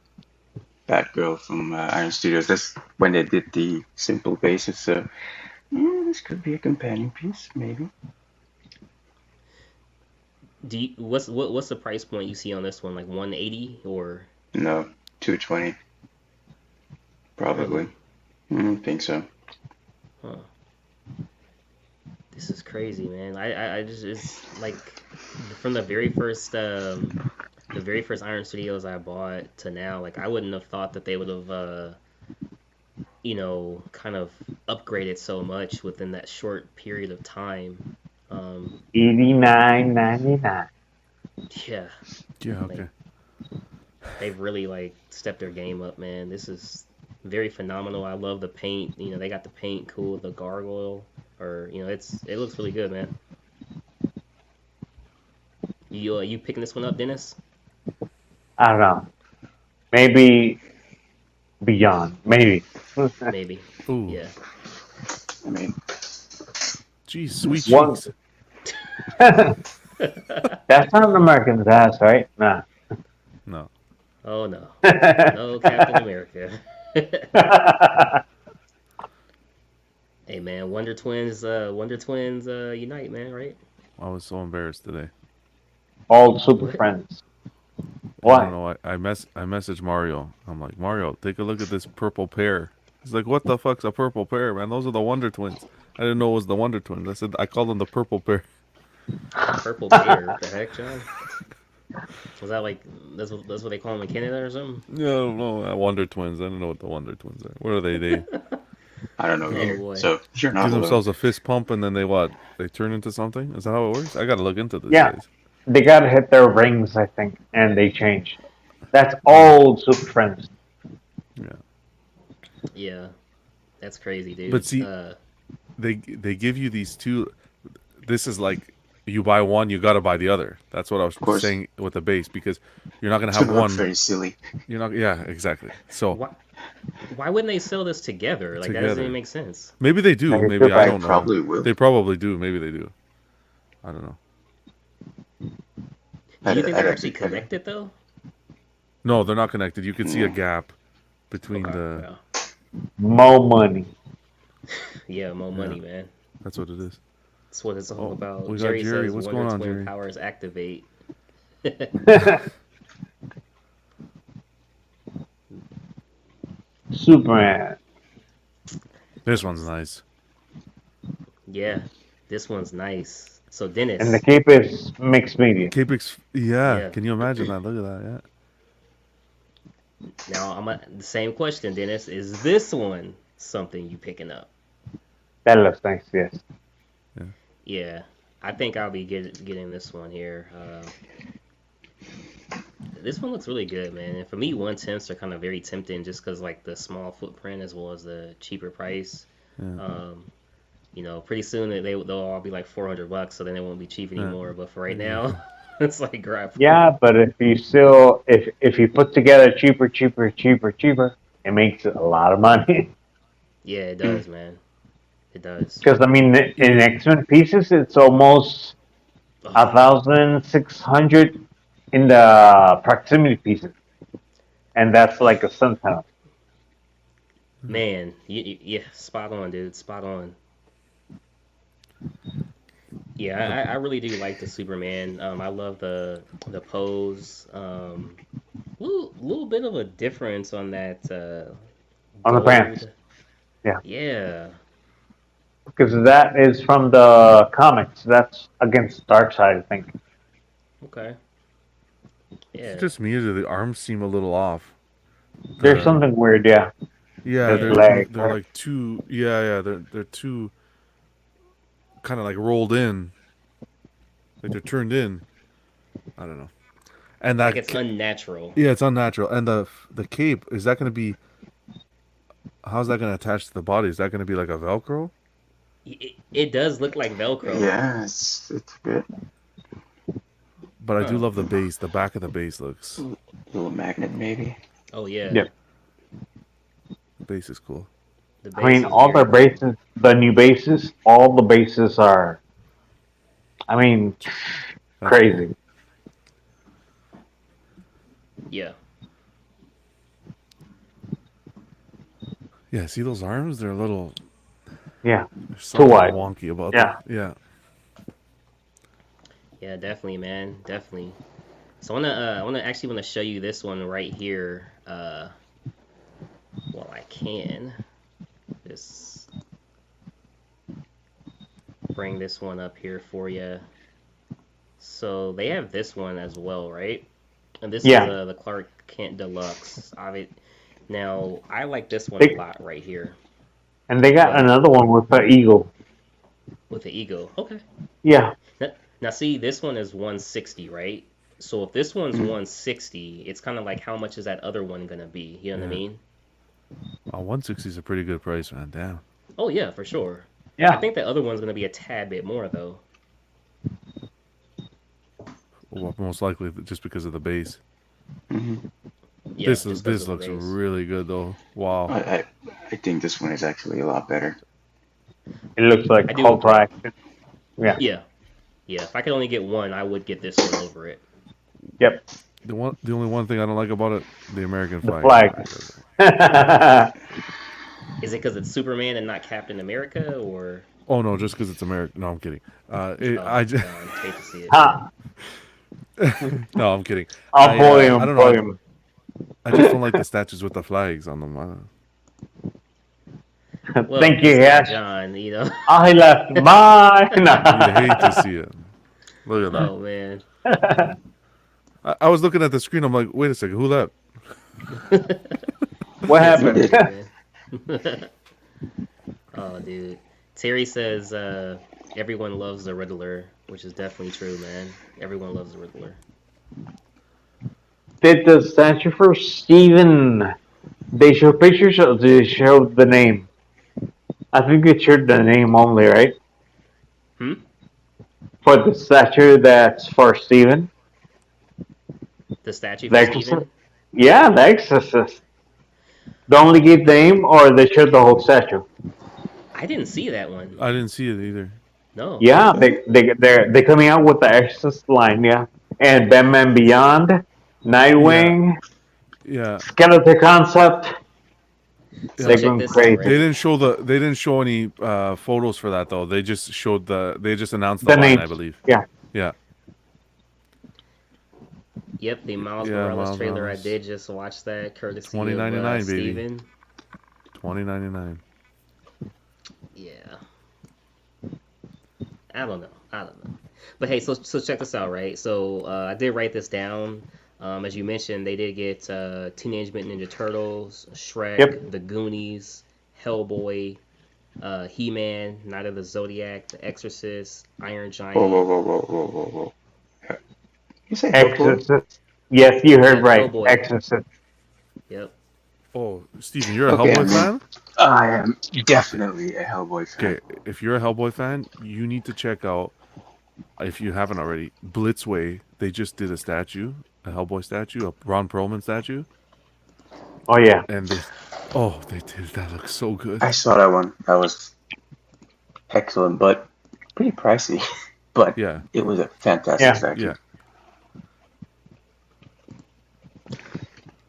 Batgirl from Iron Studios. That's when they did the simple basis. So yeah, this could be a companion piece, maybe. what's the price point you see on this one? Like 180 or No, 220 probably. really? Think so. Huh. This is crazy, man. I just it's like from the very first Iron Studios I bought to now, like I wouldn't have thought that they would have kind of upgraded so much within that short period of time. Um, 89.99. yeah, Yeah. like Okay. they've really like stepped their game up, man. This is very phenomenal. I love the paint. They got the paint cool, the gargoyle, or it looks really good, man. You picking this one up, Dennis? I don't know. Maybe beyond. Maybe. Maybe. Ooh, Yeah. I mean, geez, sweet One. cheeks. That's not an American's ass, right? Nah. No. Oh no. No Captain America. Hey man, Wonder Twins unite, man, right? I was so embarrassed today. All super What? friends. I don't Why? know. I messaged Mario. I'm like, Mario, take a look at this purple pear. He's like, what the fuck's a purple pear, man? Those are the Wonder Twins. I didn't know it was the Wonder Twins. I called them the purple pear. Purple pear. What the heck, John? Was that like that's what they call them in Canada or something? Yeah, I don't know. Wonder Twins. I don't know what the Wonder Twins are. What are they? They I don't know Oh either. boy. So you're not give alone. themselves a fist pump and then they what? They turn into something? Is that how it works? I gotta look into this, Yeah. guys. They gotta hit their rings, I think, and they change. That's old super friends. Yeah. Yeah. That's crazy, dude. But see, they give you these two. This is like you buy one, you gotta buy the other. That's what I was course. saying with the base because you're not gonna It's have gonna look one. very silly. You're not. Yeah, exactly. So why wouldn't they sell this together? Like that doesn't Together. even make sense. maybe they do. Like, Maybe I they don't know. Probably will. They probably do. Maybe they do. I don't know. Do you think they're actually connected though? No, they're not connected. You can see a gap between the. Yeah. More money. Yeah, more money, man. That's what it is. That's what it's all Oh, about. we got Jerry Jerry. says What's Wonder going on, Twin Jerry? powers activate. Superman. This one's nice. Yeah, this one's nice. So Dennis, And the cape is mixed media. Capex. Yeah. Yeah. Can you imagine that? Look at that. Yeah. now the same question, Dennis. Is this one something you picking up? That looks nice, yes. Yeah, I think I'll be getting this one here. This one looks really good, man. And for me, 1/10s are kind of very tempting just because like the small footprint as well as the cheaper price. Yeah. Pretty soon they'll all be like $400, so then they won't be cheap Yeah. anymore. But for right now, it's like grab. Yeah, but if you still, if you put together cheaper, it makes a lot of money. Yeah, it does, man. It does. Because I mean, in X-Men pieces, it's almost 1,600 in the proximity pieces, and that's like a sun panel. Man, yeah, spot on, dude. Spot on. Yeah, I really do like the Superman. I love the pose. Little bit of a difference on that. On the gold. pants. Yeah. Yeah. Because that is from the comics. That's against Darkseid, I think. Okay. Yeah. It's just me. Or do the arms seem a little off? There's something weird, yeah. Yeah, The they're leg, they're right? like too. Yeah. They're too. Kind of like rolled in. Like they're turned in. I don't know. And that Like it's unnatural. yeah, it's unnatural. And the cape, is that going to be? How's that going to attach to the body? Is that going to be like a Velcro? It does look like Velcro. Yeah, it's good. But I do love the base. The back of the base looks. A little magnet, maybe. Oh yeah. Yeah. The base is cool. The I mean, base is all their weird. bases, the new bases, all the bases are, I mean, That's crazy. cool. Yeah. Yeah, see those arms? They're a little. Yeah. There's something wide. wonky about Yeah. them. Yeah. Yeah, definitely, man. Definitely. So I wanna show you this one right here. Well, I can just bring this one up here for you. So they have this one as well, right? And this is the Clark Kent Deluxe. Now I like this one a lot right here And they got another one with the eagle. with the Eagle. Okay. Yeah. Now see, this one is 160, right? So if this one's 160, it's kind of like how much is that other one gonna be? You know what I mean? 160 is a pretty good price, man. Damn. Oh yeah, for sure. Yeah. I think the other one's gonna be a tad bit more though. Well, most likely just because of the base. Mm-hmm. Yeah, just because This of the looks base. really good though. Wow. I think this one is actually a lot better. It looks I like do cult agree. action. Yeah. Yeah, yeah. If I could only get one, I would get this one over it. Yep. The only one thing I don't like about it, the American The flag. flag. Is it because it's Superman and not Captain America, or? Oh no, just because it's American. No, I'm kidding. Oh darn, hate to see it. Ha! no, I'm kidding. I'll bully I him. don't know. Bully him. I just don't like the statues with the flags on them. Well, Thank this you, guy Hash. John, you know. I left mine. You hate to see it. Look at that. Oh man. I was looking at the screen. I'm like, wait a second, who left? What It's happened? crazy, man. Oh, dude. Terry says everyone loves the Riddler, which is definitely true, man. Everyone loves the Riddler. Did the statue for Steven? They show pictures or they show the name? I think they showed the name only, right? Hmm? For the statue that's for Steven? The statue The for Exorcist? Steven? Yeah, the Exorcist. They only give the name or they showed the whole statue? I didn't see that one. I didn't see it either. No. Yeah, they're coming out with the Exorcist line, yeah. And Batman Beyond, Nightwing, Yeah, Skeleton Concept. So They're yeah. check going this out, crazy. They right? didn't show any photos for that though. They just showed they just announced the The line, name. I believe. Yeah. Yeah. Yep, the Miles Yeah, Morales Miles trailer. I Morales. did just watch that, courtesy of $20.99, baby. Steven. $20.99. Yeah. I don't know. But hey, so check this out, right? So I did write this down. As you mentioned, they did get Teenage Mutant Ninja Turtles, Shrek, Yep. The Goonies, Hellboy, He-Man, Night of the Zodiac, The Exorcist, Iron Giant. Whoa. You say Hellboy? Exorcist. Yes, you heard Yeah, right. Hellboy. Exorcist. Yep. Oh, Steven, you're a Okay, Hellboy fan? I am definitely a Hellboy fan. Okay, if you're a Hellboy fan, you need to check out, if you haven't already, Blitzway. They just did a Hellboy statue, a Ron Perlman statue, Oh yeah. and they did. That looks so good. I saw that one. That was excellent, but pretty pricey. But Yeah, it was a fantastic Yeah. statue. yeah.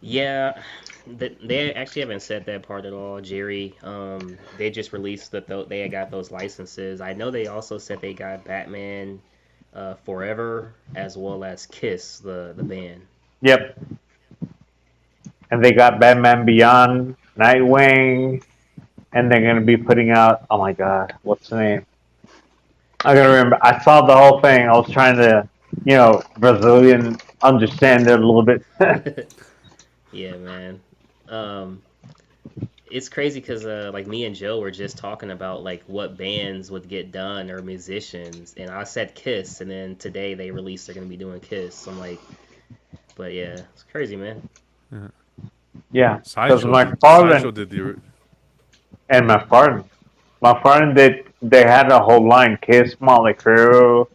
Yeah, they actually haven't said that part at all, Jerry. They just released that they got those licenses. I know they also said they got Batman Forever as well as Kiss, the band. Yep. And they got Batman Beyond, Nightwing, and they're gonna be putting out. Oh my God, what's the name? I gotta remember. I saw the whole thing. I was trying to, Brazilian understand it a little bit. Yeah, man. It's crazy because like me and Joe were just talking about like what bands would get done or musicians, and I said Kiss, and then today they released they're gonna be doing Kiss. I'm like, but yeah, it's crazy, man. Yeah, because Sideshow McFarlane did the. and McFarlane they had a whole line: Kiss, Motley Crue,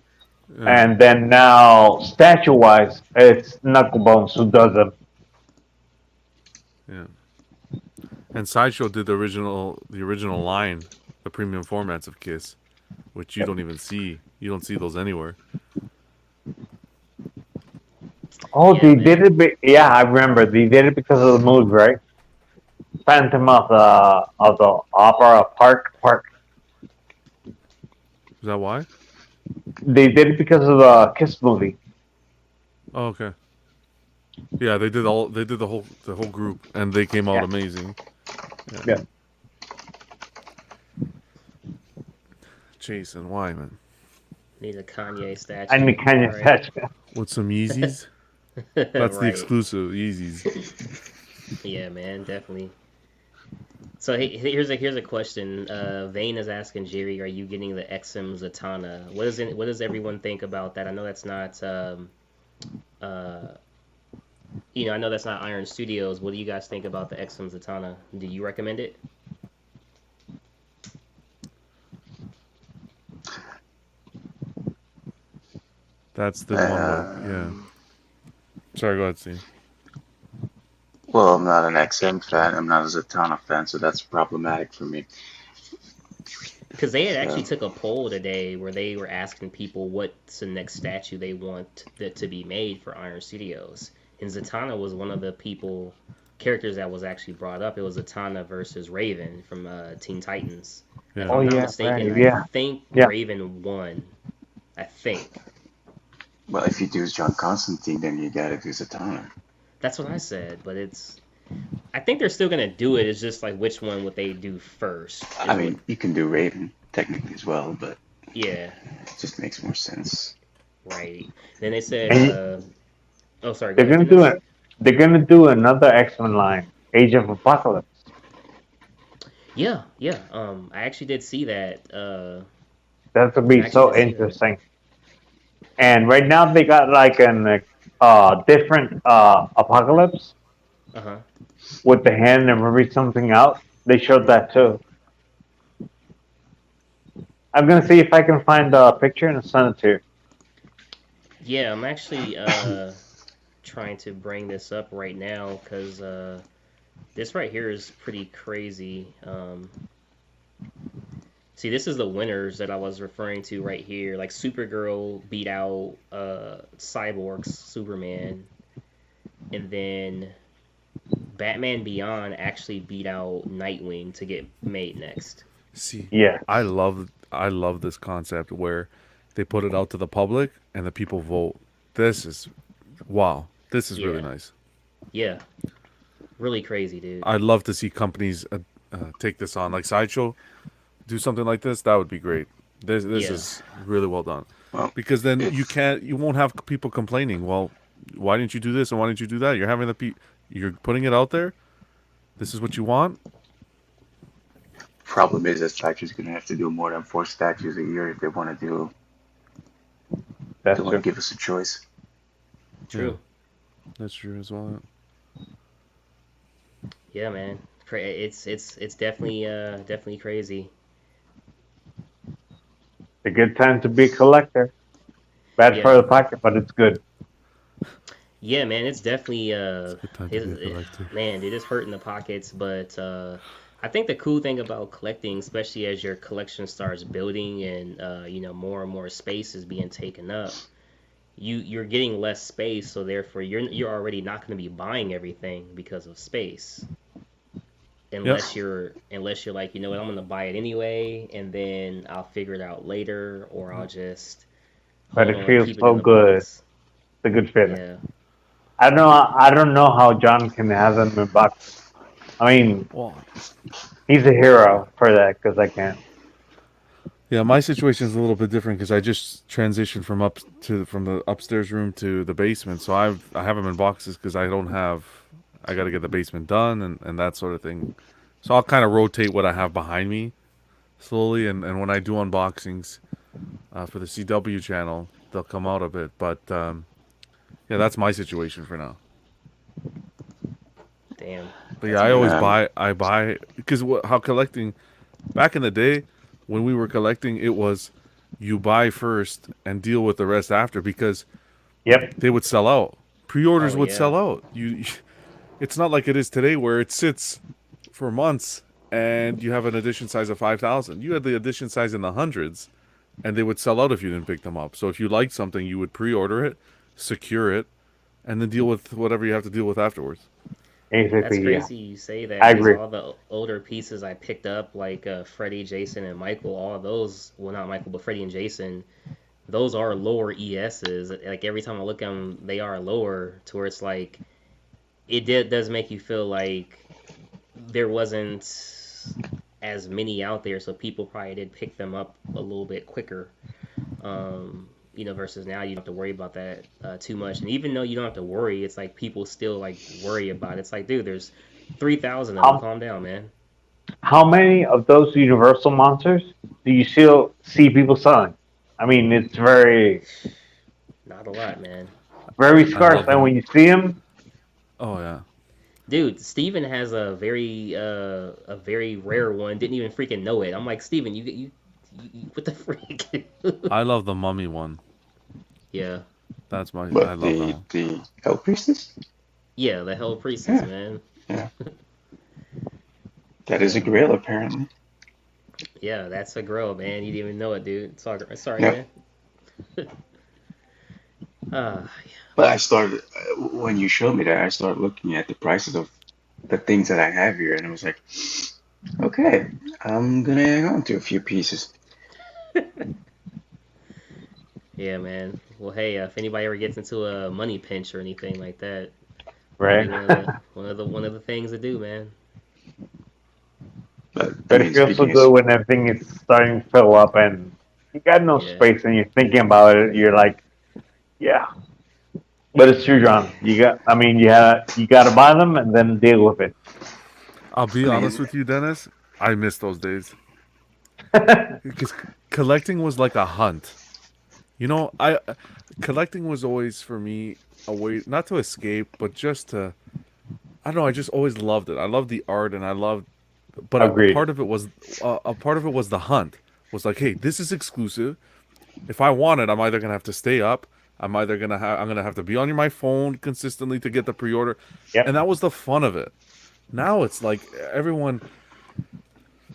Yeah. and then now statue-wise, it's Knucklebones who does them. Yeah. And Sideshow did the original line, the premium formats of Kiss, which you don't even see. You don't see those anywhere. Oh, Yeah, they man. did it. Yeah, I remember. They did it because of the movie, right? Phantom of the Opera Park. Is that why? They did it because of the Kiss movie. Oh, okay. Yeah, they did the whole group, and they came out Yeah. amazing. Yeah. Jason, why, man? Need a Kanye statue. I need Kanye Alright. statue. With some Yeezys? That's the Right. exclusive Yeezys. Yeah, man, definitely. So here's a question. Vane is asking Jerry, "Are you getting the X-Men Zatanna? What does everyone think about that? I know that's not I know that's not Iron Studios. What do you guys think about the X-Men Zatanna? Do you recommend it?" That's the one. Yeah. Sorry, go ahead, Steve. Well, I'm not an XM fan. I'm not a Zatanna fan, so that's problematic for me. Because they had actually So, took a poll today where they were asking people what's the next statue they want that to be made for Iron Studios, and Zatanna was one of the characters that was actually brought up. It was Zatanna versus Raven from Teen Titans. If Yeah. Oh I'm not yeah, mistaken, right. I Yeah, think yeah. Raven won. I think well, if you do John Constantine, then you gotta do Zatanna. that's what I said, but it's. I think they're still gonna do it. It's just like which one would they do first? I Is what. mean, you can do Raven technically as well, but Yeah, it just makes more sense. right. Then they said. And Oh, sorry. Go they're ahead, gonna do finish. it. They're gonna do another X-Men line, Age of Apocalypse. Yeah, yeah. I actually did see that. That's gonna I be actually so did see that. interesting. And right now they got like an different apocalypse Uh huh. with the hand and maybe something out. They showed that too. I'm gonna see if I can find a picture and send it to you. Yeah, I'm actually trying to bring this up right now because this right here is pretty crazy. See, this is the winners that I was referring to right here. Like Supergirl beat out Cyborg's Superman, and then Batman Beyond actually beat out Nightwing to get made next. See, Yeah, I love this concept where they put it out to the public and the people vote. This is wow. This is really Yeah, nice. yeah, really crazy, dude. I'd love to see companies take this on, like Sideshow, do something like this. That would be great. This Yeah, is really well done, Well, because then it's you won't have people complaining. Well, why didn't you do this and why didn't you do that? You're having you're putting it out there. This is what you want. problem is that statue's gonna have to do more than 4 statues a year if they want to do. They that's want to true. give us a choice. Yeah, true. that's true as well. Yeah, man. It's definitely crazy. It's a good time to be a collector. Bad for Yeah, the pocket, but it's good. yeah, man. It's definitely It's a good time to be a collector. man, dude, it's hurting the pockets. But I think the cool thing about collecting, especially as your collection starts building and more and more space is being taken up, you're getting less space, so therefore you're already not going to be buying everything because of space. Yep. Unless you're like, you know what, I'm gonna buy it anyway, and then I'll figure it out later, or I'll just But hold it on and feels keep it in so the good. box. It's a good feeling. Yeah, I don't know. I don't know how John can have them in boxes. I mean, Well, he's a hero for that because I can't. yeah, my situation is a little bit different because I just transitioned from the upstairs room to the basement, so I have them in boxes because I got to get the basement done and that sort of thing. So I'll kind of rotate what I have behind me slowly, and when I do unboxings for the CW channel, they'll come out a bit. But yeah, that's my situation for now. damn, But yeah, that's I always crazy. Um, buy because how collecting back in the day when we were collecting, it was you buy first and deal with the rest after because Yep. they would sell out. Pre-orders Oh would yeah, sell out. It's not like it is today where it sits for months and you have an edition size of 5,000. You had the edition size in the hundreds, and they would sell out if you didn't pick them up. So if you liked something, you would pre-order it, secure it, and then deal with whatever you have to deal with afterwards. that's Basically, yeah. crazy you say I that because agree. all the older pieces I picked up, like Freddy, Jason, and Michael, all those, well, not Michael, but Freddy and Jason, those are lower ESs. Like every time I look at them, they are lower to where it's like does make you feel like there wasn't as many out there, so people probably did pick them up a little bit quicker. Versus now you don't have to worry about that too much. And even though you don't have to worry, it's like people still like worry about it. It's like, dude, there's 3,000 of them. How Calm down, man. how many of those Universal monsters do you still see people selling? I mean, it's Not a lot, man. very I scarce, love and them. when you see them, Oh yeah. Dude, Steven has a very rare one. Didn't even freaking know it. I'm like, Steven, you what the freak? I love the mummy one. Yeah. I but love that the one. the Hell Priestess? Yeah, the Hell Priestess, Yeah, man. yeah. That is a Yeah, grill, apparently. yeah, that's a girl, man. You didn't even know it, dude. Sorry, No, man. Uh, but I started when you showed me that. I started looking at the prices of the things that I have here, and I was like, okay, I'm gonna hang on to a few pieces. yeah, man. Well, hey, if anybody ever gets into a money pinch or anything like that, that'd be right? one of the things to do, man. But I But mean, it feels so speaking good is, when everything is starting to fill up and you got no Yeah, space and you're thinking about it. You're like, yeah. But it's true, John. You got to buy them and then deal with it. I'll be I honest mean, with you, Dennis. I miss those days because collecting was like a hunt. You know, I collecting was always for me a way not to escape, but just to I don't know. I just always loved it. I loved the art, and I loved, but a Agreed. part of it was a part of it was the hunt. Was like, hey, this is exclusive. If I want it, I'm either gonna have to stay up. I'm gonna have to be on my phone consistently to get the pre-order, and Yep. that was the fun of it. Now it's like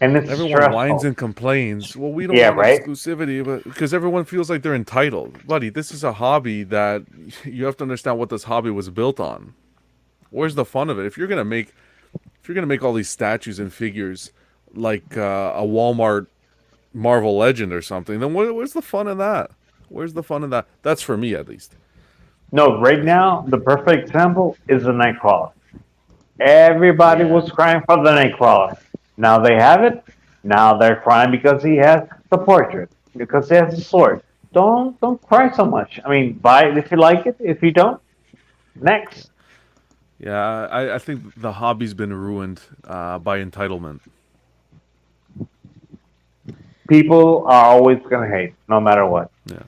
And it's everyone whines stressful. and complains. Well, we don't Yeah, want right? exclusivity, but because everyone feels like they're entitled, buddy. This is a hobby that you have to understand what this hobby was built on. Where's the fun of it? If you're gonna make all these statues and figures like a Walmart Marvel Legend or something, then where's the fun in that? Where's the fun in that? That's for me at least. No, right That's for me. now, the perfect example is the Nightcrawler. Everybody yeah, was crying for the Nightcrawler. Now they have it. Now they're crying because he has the portrait, because he has the sword. Don't cry so much. I mean, buy it if you like it. If you don't, next. Yeah, I think the hobby's been ruined by entitlement. People are always gonna hate, no matter what. Yeah,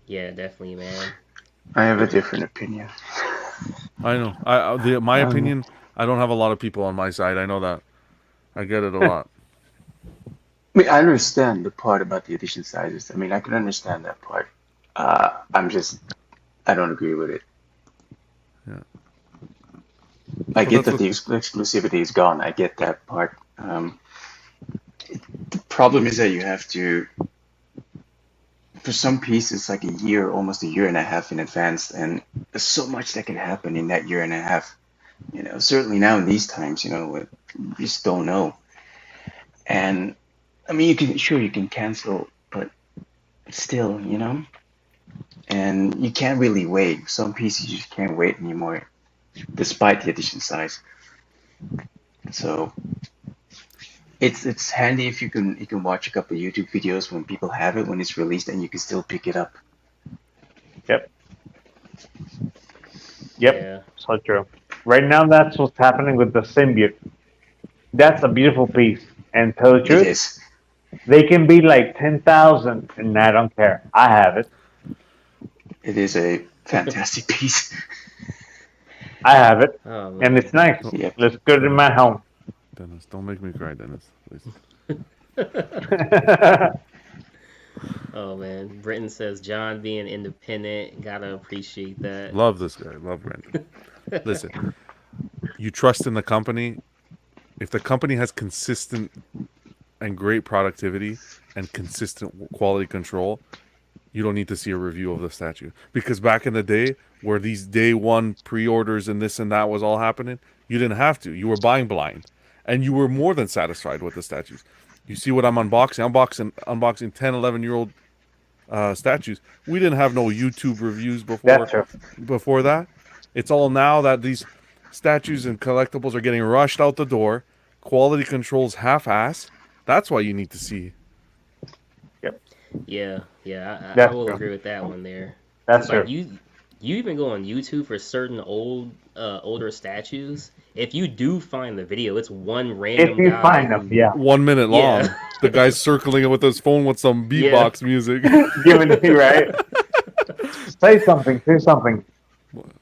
yeah, definitely, man. I have a different opinion. I know. My Um, opinion. I don't have a lot of people on my side. I know that. I get it a lot. I mean, I understand the part about the edition sizes. I mean, I can understand that part. I'm just, I don't agree with it. Yeah. I Well, get that's that what. the exclusivity is gone. I get that part. The problem is that you have to, for some pieces, like a year, almost a year and a half in advance, and there's so much that can happen in that year and a half. Certainly now in these times, you just don't know. And I mean, you can cancel, but still, and you can't really wait. Some pieces you just can't wait anymore, despite the edition size. So it's handy if you can watch a couple of YouTube videos when people have it when it's released, and you can still pick it up. yep, yep, Yeah, so true. Right now, that's what's happening with the symbiote. That's a beautiful piece. And tell the It truth, is. they can be like 10,000, and I don't care. I have it. It is a fantastic piece. I have it, oh and it's man. nice. Oh, Yep. Looks good in Dennis, my home. Dennis, don't make me cry, Dennis. Please. Oh man, Britton says John being independent, gotta appreciate that. Love this guy. Love Brandon. Listen, you trust in the company. If the company has consistent and great productivity and consistent quality control, you don't need to see a review of the statue. Because back in the day, where these day one pre-orders and this and that was all happening, you didn't have to. You were buying blind, and you were more than satisfied with the statues. You see what I'm unboxing? Unboxing 10, 11-year-old statues. We didn't have no YouTube reviews That's true. before that. It's all now that these statues and collectibles are getting rushed out the door. Quality control's half-ass. That's why you need to see. Yep, Yeah, yeah, I that's will true. agree with that one there. That's Cause like true. you even go on YouTube for certain older statues. If you do find the video, it's one If random you guy find them, who, yeah. 1 minute yeah, long. The guy's circling it with his phone with some yeah, beatbox music. Giving it to you, right? Say something. Say something.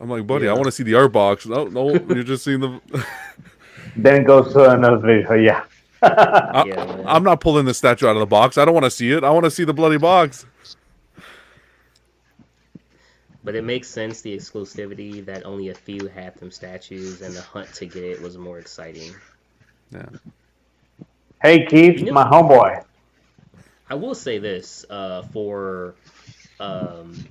I'm like, buddy, I yeah, want to see the art box. No, no, you're just seeing the. Then goes to another video. Yeah. I, yeah, I'm man. not pulling the statue out of the box. I don't want to see it. I want to see the bloody box. But it makes sense the exclusivity that only a few had them statues, and the hunt to get it was more exciting. Yeah. Hey, Keith, You know, my homeboy. I will say this um,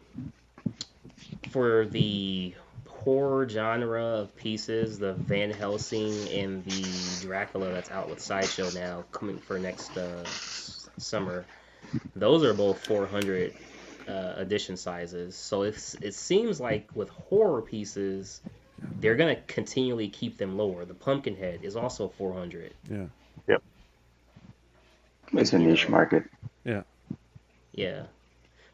for the horror genre of pieces, the Van Helsing and the Dracula that's out with Sideshow now, coming for next summer. Those are both 400 edition sizes. So it seems like with horror pieces, they're gonna continually keep them lower. The Pumpkinhead is also 400. Yeah. Yep. It's a You niche know, market. Yeah. yeah.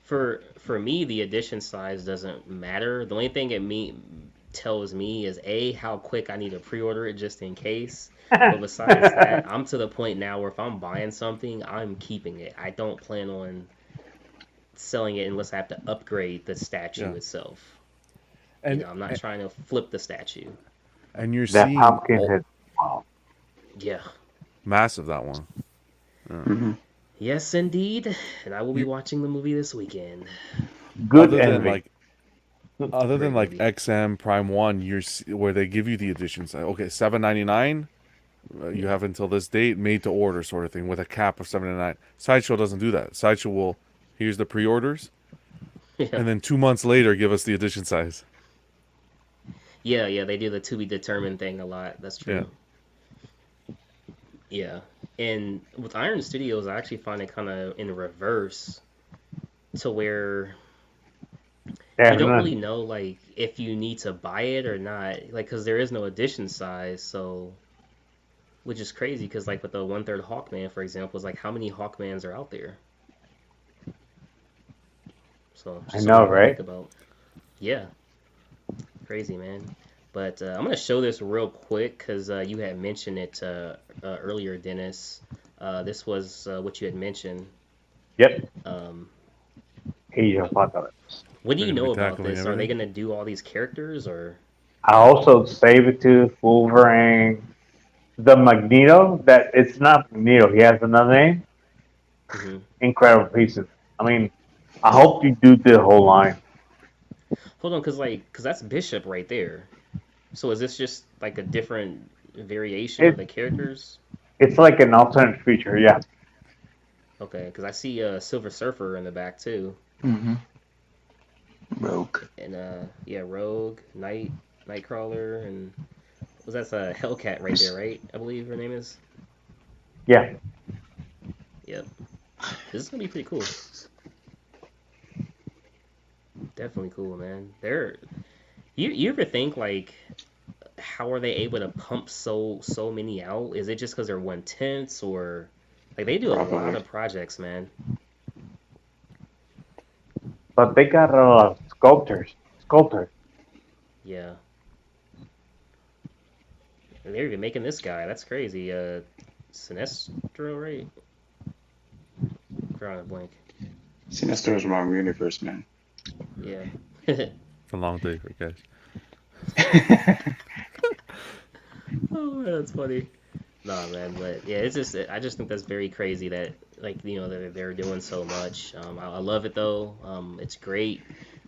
For me, the edition size doesn't matter. The only thing tells me is how quick I need to pre-order it just in case. But besides that, I'm to the point now where if I'm buying something, I'm keeping it. I don't plan on selling it unless I have to upgrade the statue Yeah. itself. And I'm not trying to flip the statue. and you're That seeing pumpkin head. Wow. Yeah. massive that one. Hmm. Yes, indeed. And I will be You watching the movie this weekend. Good other than envy. like other than Great like movie. XM Prime One, where they give you the editions. Okay, $7.99. You have until this date, made to order sort of thing, with a cap of $7.99. Sideshow doesn't do that. Sideshow will here's the pre-orders, Yeah. and then 2 months later give us the edition size. Yeah, they do the to be determined thing a lot. That's Yeah. true. Yeah. And with Iron Studios, I actually find it kind of in reverse to where you don't really Definitely. know like if you need to buy it or not, like because there is no edition size, so which is crazy because like with the 1/3 Hawkman, for example, is like how many Hawkmans are out there? So I just know, something to think right? about. Yeah, crazy man. But I'm gonna show this real quick because you had mentioned it earlier, Dennis. This was what you had mentioned. Yep. Um, Age of Apocalypse. what do They're you gonna be know about tackling this? Are they everything. gonna do all these characters or? I also Sabretooth, Wolverine, the Magneto. That it's not Magneto. He has another name. Hmm. Incredible pieces. I mean, I hope you do the whole line. Hold on, cause that's Bishop right there. So is this just like a different variation of It the characters? it's like an alternate feature. Yeah. Okay, because I see Silver Surfer in the back too, Hmm. Rogue. and yeah, Rogue, Nightcrawler, and was that's a Hellcat right there, right? I believe her name is. Yeah. Yep, this is gonna be pretty cool. Definitely cool, man. You ever think like how are they able to pump so many out? Is it just because they're 1/10 or like they do a lot Probably. of projects, man? But they got a lot of sculptors. Yeah, and they're even making this guy. That's crazy. Sinestro, right? Drawing a blank. Sinister's wrong universe, man. Yeah. It's a long day for guys. Oh man, that's funny. Nah, man, but yeah, it's just I just think that's very crazy that like that they're doing so much. I love it though. It's great.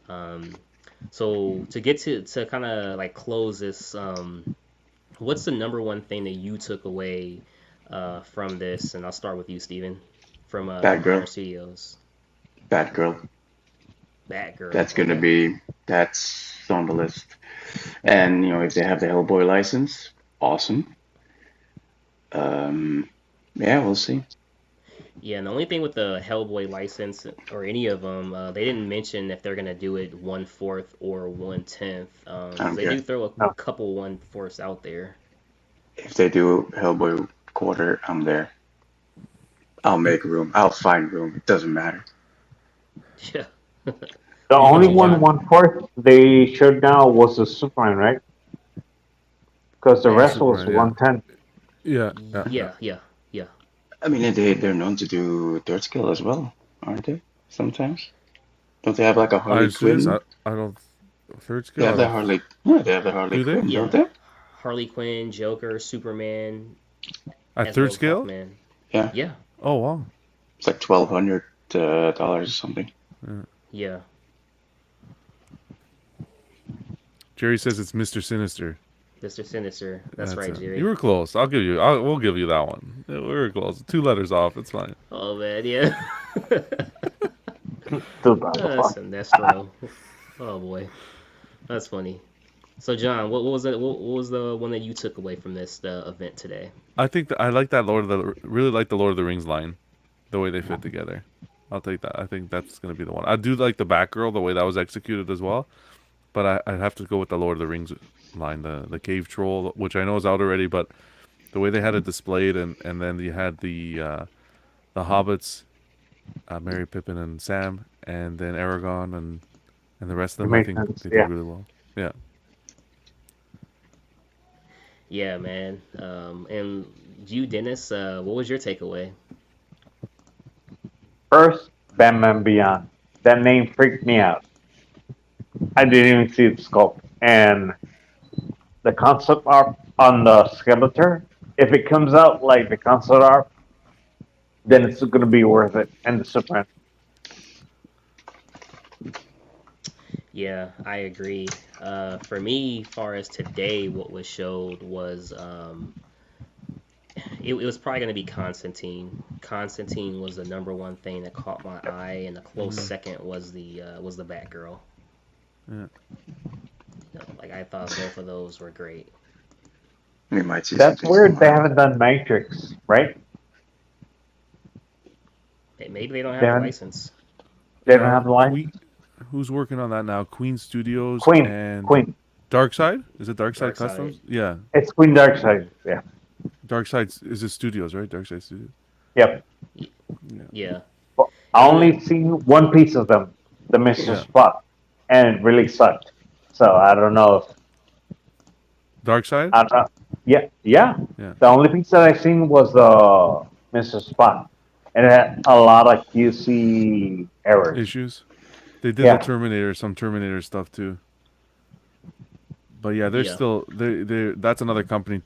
Um, so to get to kind of like close this, what's the number one thing that you took away from this? And I'll start with you, Steven, from Iron Batgirl. Studios. Batgirl. Batgirl. That's gonna Okay. be that's on the list. And if they have the Hellboy license, awesome. Um, yeah, we'll see. Yeah, and the only thing with the Hellboy license or any of them, they didn't mention if they're gonna do it 1/4 or 1/10, I because don't they do care. throw a No. couple 1/4s out there. If they do Hellboy quarter, I'm there. I'll You, make room. I'll find room. It doesn't matter. Yeah. The you only know one what? 1/4 they showed down was the Superman, right? Because the The rest That was Superman, yeah. 1/10. Yeah, yeah, yeah. yeah. I mean, they're known to do third scale as well, aren't they? Sometimes. Don't they have like a Harley Iron Studios, Quinn? I don't third They scale. have the Harley. Yeah, they have the Harley Do they Quinn, don't Yeah. they? Harley Quinn, Joker, Superman, at as third well as scale? Hawkman. Yeah, Yeah, Oh wow. it's like $1,200 or something. Yeah. yeah. Jerry says it's Mr. Sinister. Mr. Sinister. That's right, it. Jerry. You were close. We'll give you that one. We were close. 2 letters off. It's fine. Oh man, yeah. Sinestro. Oh boy, that's funny. So John, what was it? What was the one that you took away from the event today? I think I like that really like the Lord of the Rings line, the way they fit together. I'll take that. I think that's gonna be the one. I do like the Batgirl, the way that was executed as well, but I'd have to go with the Lord of the Rings line, the cave troll, which I know is out already, but the way they had it displayed, and then you had the hobbits, Merry, Pippin, and Sam, and then Aragorn and the rest of them. I think they did really well. Yeah. Yeah, man. And you, Dennis, what was your takeaway? First, Batman Beyond. That name freaked me out. I didn't even see the sculpt. And the concept art on the Skeletor, if it comes out like the concept art, then it's going to be worth it. And the Superman. Yeah, I agree. For me, far as today, what was showed was it was probably going to be Constantine. Constantine was the #1 thing that caught my eye, and a close second was the Batgirl. Yeah. Like I thought both of those were great. We might see. That's weird. They haven't done Matrix, right? Maybe they don't have a license. They don't have the license. Who's working on that now? Queen Studios and Queen. Darkseid? Is it Darkseid Customs? Yeah. It's Queen Darkseid. Yeah. Darkseid is it Studios, right? Darkseid Studios. Yep. Yeah. Well, I only seen one piece of them, the Mr. Spot, and it really sucked. So I don't know if Darkseid. Yeah. The only piece that I seen was the Mr. Spot, and it had a lot of QC errors. Issues. They did the Terminator, some Terminator stuff too. But yeah, they're still they that's another company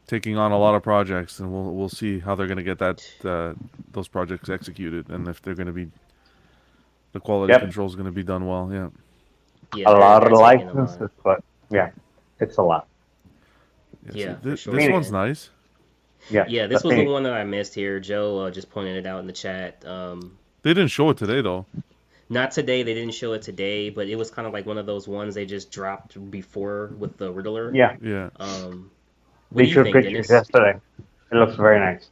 taking on a lot of projects, and we'll see how they're gonna get those projects executed, and if they're gonna be the quality control is gonna be done well. A lot of licenses, but it's a lot. Yeah, this one's nice. Yeah, this was the one that I missed here. Joe just pointed it out in the chat. They didn't show it today though. Not today. They didn't show it today, but it was kind of like one of those ones they just dropped before with the Riddler. Yeah. They showed pictures yesterday. It looks very nice.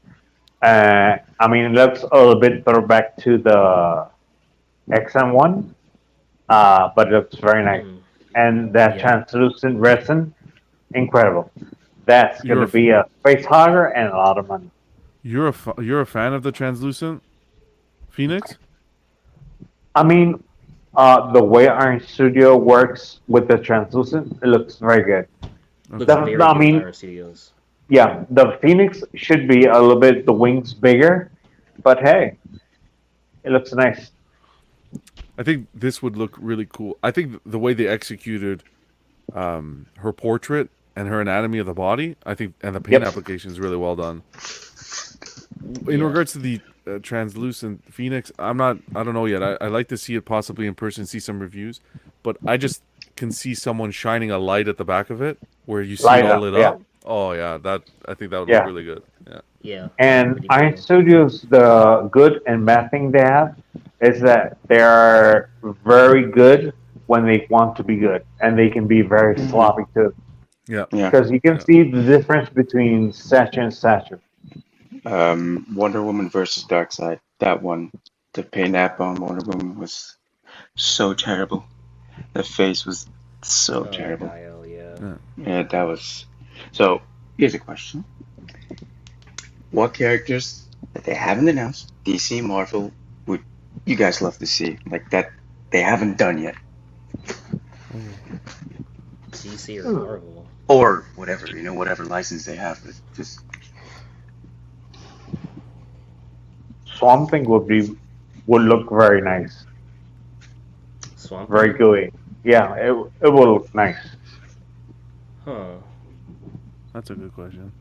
I mean, it looks a little bit throwback to the X-Men one, but it looks very nice. And that translucent resin, incredible. That's going to be a face hogger and a lot of money. You're a fan of the translucent Phoenix? I mean, the way Iron Studio works with the translucent, it looks very good. Iron Studios. Yeah, the Phoenix should be a little bit the wings bigger, but hey, it looks nice. I think this would look really cool. I think the way they executed her portrait and her anatomy of the body, I think, and the paint application is really well done. In regards to the translucent Phoenix, I don't know yet. I like to see it possibly in person, see some reviews, but I just can see someone shining a light at the back of it where you see it all lit up. Oh yeah, I think that would look really good. Yeah. And Iron Studios, the good and bad thing they have is that they are very good when they want to be good, and they can be very sloppy too. Yeah. Because you can see the difference between statue and statue. Wonder Woman versus Darkseid. That one, the paint app on Wonder Woman was so terrible. The face was so terrible. Yeah, that was. So here's a question: what characters that they haven't announced, DC, Marvel, would you guys love to see like that they haven't done yet? DC or Marvel or whatever, whatever license they have. Just Swamp Thing would look very nice. Swamp Thing? Very gooey. Yeah, it will look nice. Huh. That's a good question.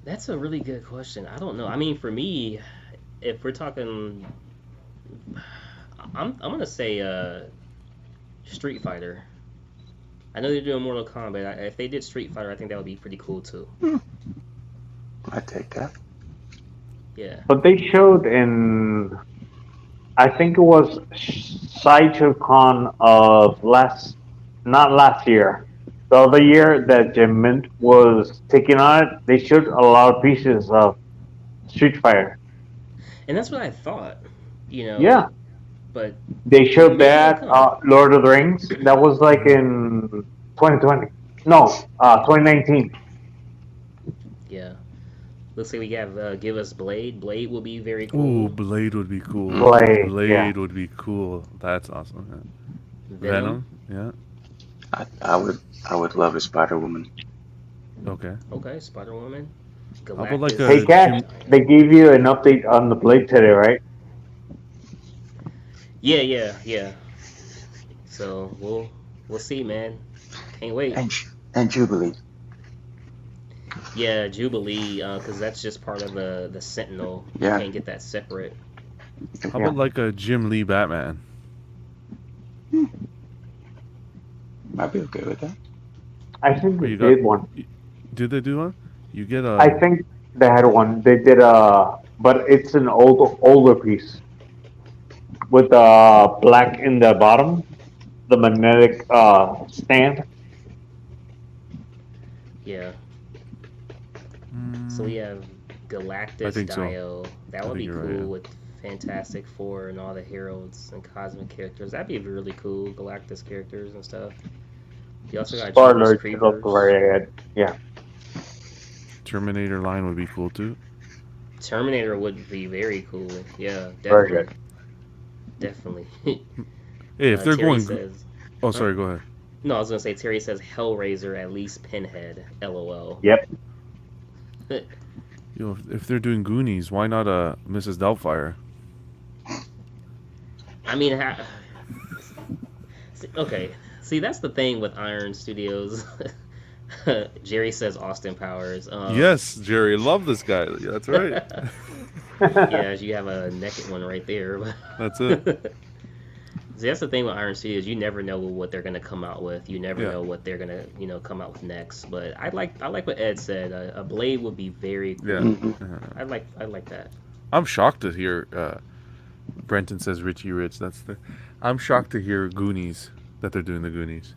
That's a really good question. I don't know. I mean, for me, if we're talking, I'm gonna say Street Fighter. I know they're doing Mortal Kombat. If they did Street Fighter, I think that would be pretty cool too. I take that. Yeah. But they showed in, I think it was Sideshow Con of not last year, the other year that Jim Mint was taking on it. They showed a lot of pieces of Street Fighter. And that's what I thought, you Yeah, know, but they showed maybe it'll that come. Lord of the Rings. That was like in 2020. No, 2019. Yeah. Looks like we have Give Us Blade. Blade will be very Ooh, cool. Blade would be cool. Blade, yeah. Blade would be cool. That's awesome. Yeah. Venom. Yeah. I would love a Spider Woman. Okay. Okay, Spider Woman. How about like Galactus. Hey, a Cat, Jim? they gave you an update on the Blade today, right? Yeah. So we'll see, man. Can't wait. And Jubilee. Yeah, Jubilee, because that's just part of the Sentinel. You Yeah. can't get that separate. How about like a Jim Lee Batman? Might be okay with that. I think Oh, they you did got? one. Did they do one? You get I think they had one. They did but it's an older piece with black in the bottom, the magnetic stand. Yeah. So we have I Galactus think so. Dio. That I would think be you're cool right, yeah. with Fantastic Four and all the heroes and cosmic characters. That'd be really cool, Galactus characters and stuff. You also got Spoiler, Jeepers it looked Creepers. very good. Yeah. Terminator line would be cool too. Terminator would be very cool. Yeah, Very definitely. good. Definitely. Hey, if they're Terry going, says, oh sorry, go ahead. no, I was gonna say Terry says Hellraiser, at least Pinhead. LOL. Yep. You know, if they're doing Goonies, why not Mrs. Doubtfire? I mean, okay. See, that's the thing with Iron Studios. Jerry says Austin Powers. Yes, Jerry, love this guy. Yeah, that's right. Yeah, you have a naked one right there. That's it. See, that's the thing with Iron Studios. You never know what they're gonna come out with. You never Yeah. know what they're gonna, come out with next. But I like what Ed said. A Blade would be very cool. Yeah. Mhm. I like that. I'm shocked to hear Brenton says Richie Rich. I'm shocked to hear Goonies, that they're doing the Goonies.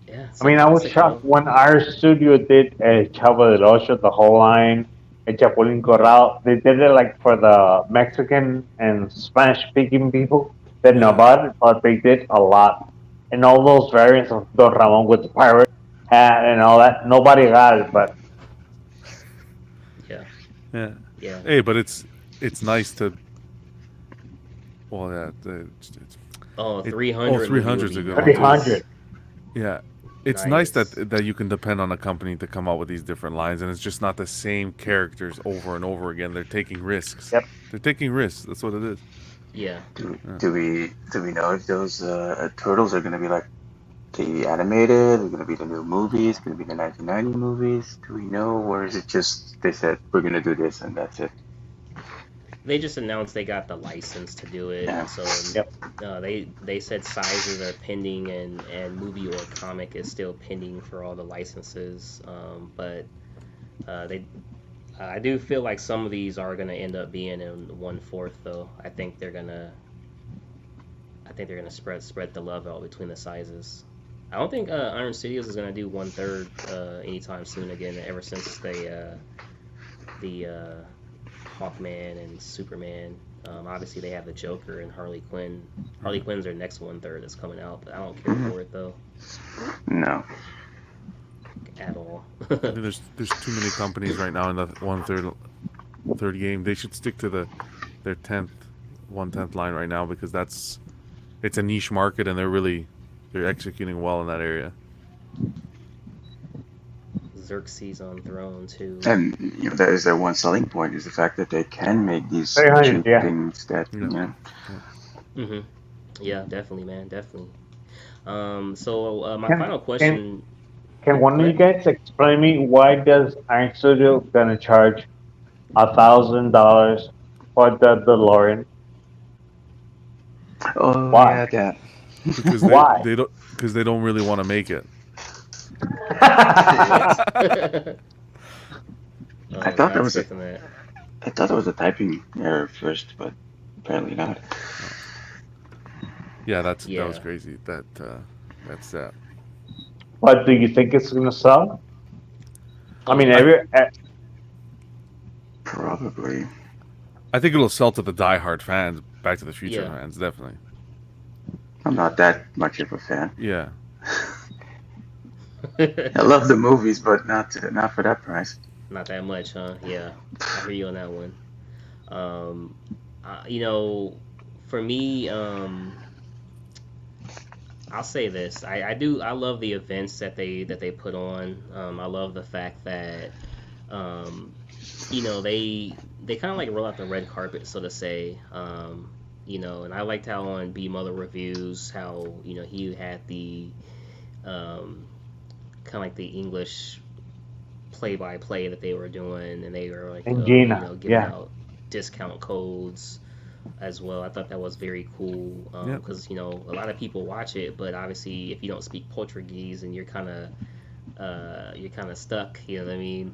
Yeah. I mean, I was shocked when our studio did Chavo del Ocho, the whole line, and Chapulín Corral. They did it like for the Mexican and Spanish-speaking people that know about it, but they did a lot. And all those variants of Don Ramon with the pirate hat and all that, nobody got it, but Yeah. Yeah. Yeah. Hey, but it's nice to. Well, yeah. Oh, 300. 300's a good one. 300. Yeah. It's nice Nice. that you can depend on a company to come out with these different lines, and it's just not the same characters over and over again. They're taking risks. Yep. They're taking risks. That's what it is. Yeah. Do we know if those turtles are gonna be like the animated? Are gonna be the new movies? Gonna be the 1990 movies? Do we know, or is it just they said we're gonna do this and that's it? They just announced they got the license to do it. Yeah. So Yep. they said sizes are pending and movie or comic is still pending for all the licenses. But I do feel like some of these are gonna end up being in 1/4 though. I think they're gonna spread the love out between the sizes. I don't think Iron Studios is gonna do 1/3 anytime soon again. Ever since the Hawkman and Superman. Obviously, they have the Joker and Harley Quinn. Harley Quinn's their next 1/3 that's coming out, but I don't care for it though No. at all. I think there's too many companies right now in the 1/3 game. They should stick to their 1/10 line right now, because it's a niche market, and they're executing well in that area. Xerxes on throne too. And that is their one selling point, is the fact that they can make these 300, cheap yeah. things that Yeah, definitely, man, definitely. So my Can- final question. Can one of you guys explain me why does Iron Studio gonna charge $1,000 for the DeLorean? Oh Why? yeah, that because Why? they don't really want to make it. What? I Oh, thought not that was a expecting that. I thought it was a typing error first, but apparently not. Yeah, that was Yeah. crazy. That's that. But do you think it's gonna sell? I mean, I- Probably. I think it'll sell to the diehard fans, Back to the Future Yeah. fans, definitely. I'm not that much of a fan. Yeah. I love the movies, but not for that price. Not that much, huh? Yeah, I hear you on that one. Um, for me, I'll say this. I love the events that they put on. I love the fact that um, they kind of like roll out the red carpet, so to say. And I liked how on B Mother Reviews, how he had the kind of like the English play-by-play that they were doing, and they were like, and Gina, giving yeah. out discount codes as well. I thought that was very cool Yeah. because a lot of people watch it, but obviously if you don't speak Portuguese, and you're kind of stuck. You know what I mean?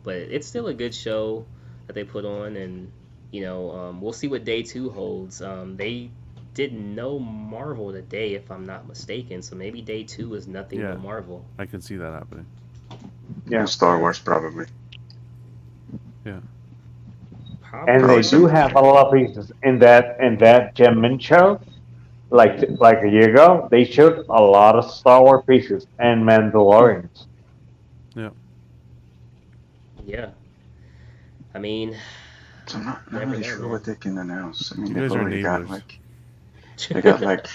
But it's still a good show that they put on, and we'll see what day 2 holds. They did no Marvel today, if I'm not mistaken, so maybe day 2 is nothing Yeah. but Marvel. I can see that happening. Yeah. Star Wars probably. Yeah. Probably. And they do have a lot of pieces in that Gem show. Like a year ago, they showed a lot of Star Wars pieces and Mandalorians. Yeah. Yeah. I mean, So I'm not never really know, sure man. what they can announce. I mean, You they've guys are already got neighbors. they got like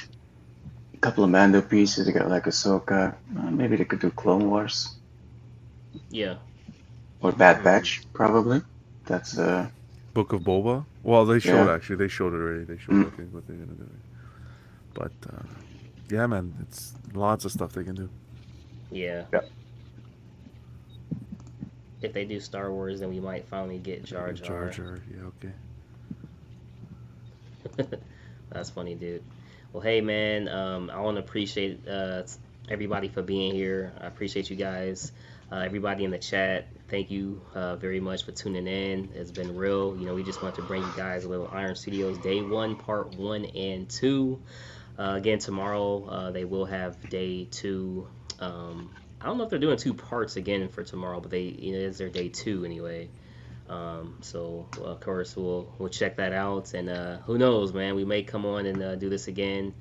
a couple of Mando pieces. They got like Ahsoka. Maybe they could do Clone Wars Yeah. or Bad Batch, probably. That's Book of Boba. Well, they showed Yeah. actually. They showed it already. They showed I think what they're gonna do. But yeah, man, it's lots of stuff they can do. Yeah. Yeah. If they do Star Wars, then we might finally get Jar Jar. Jar Jar. Yeah. Okay. That's funny, dude. Well, hey, man, I want to appreciate everybody for being here. I appreciate you guys. Everybody in the chat, thank you very much for tuning in. It's been real. We just want to bring you guys a little Iron Studios Day 1, Part 1 and 2. Again, tomorrow they will have Day 2. I don't know if they're doing 2 parts again for tomorrow, but it's their Day 2 anyway. So of course we'll check that out, and who knows, man, we may come on and do this again.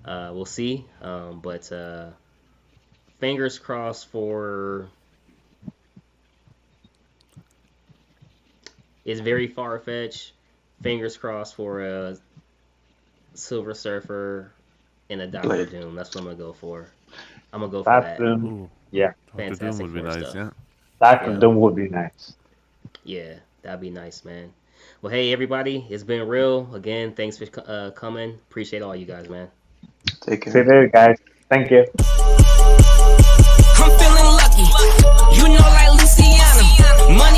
We'll see. But fingers crossed for. It's very far-fetched. Fingers crossed for a Silver Surfer and a Doctor Blade. Doom. That's what I'm gonna go for. I'm gonna go for That's that. Ooh, yeah. Doctor Doom Fantastic would be Four nice. stuff. Yeah. Doctor Yeah. Doom would be nice. Yeah, that'd be nice, man. Well, hey, everybody, it's been real. Again, thanks for coming. Appreciate all you guys, man. take See care. you later, guys. Thank you. I'm feeling lucky. You know, like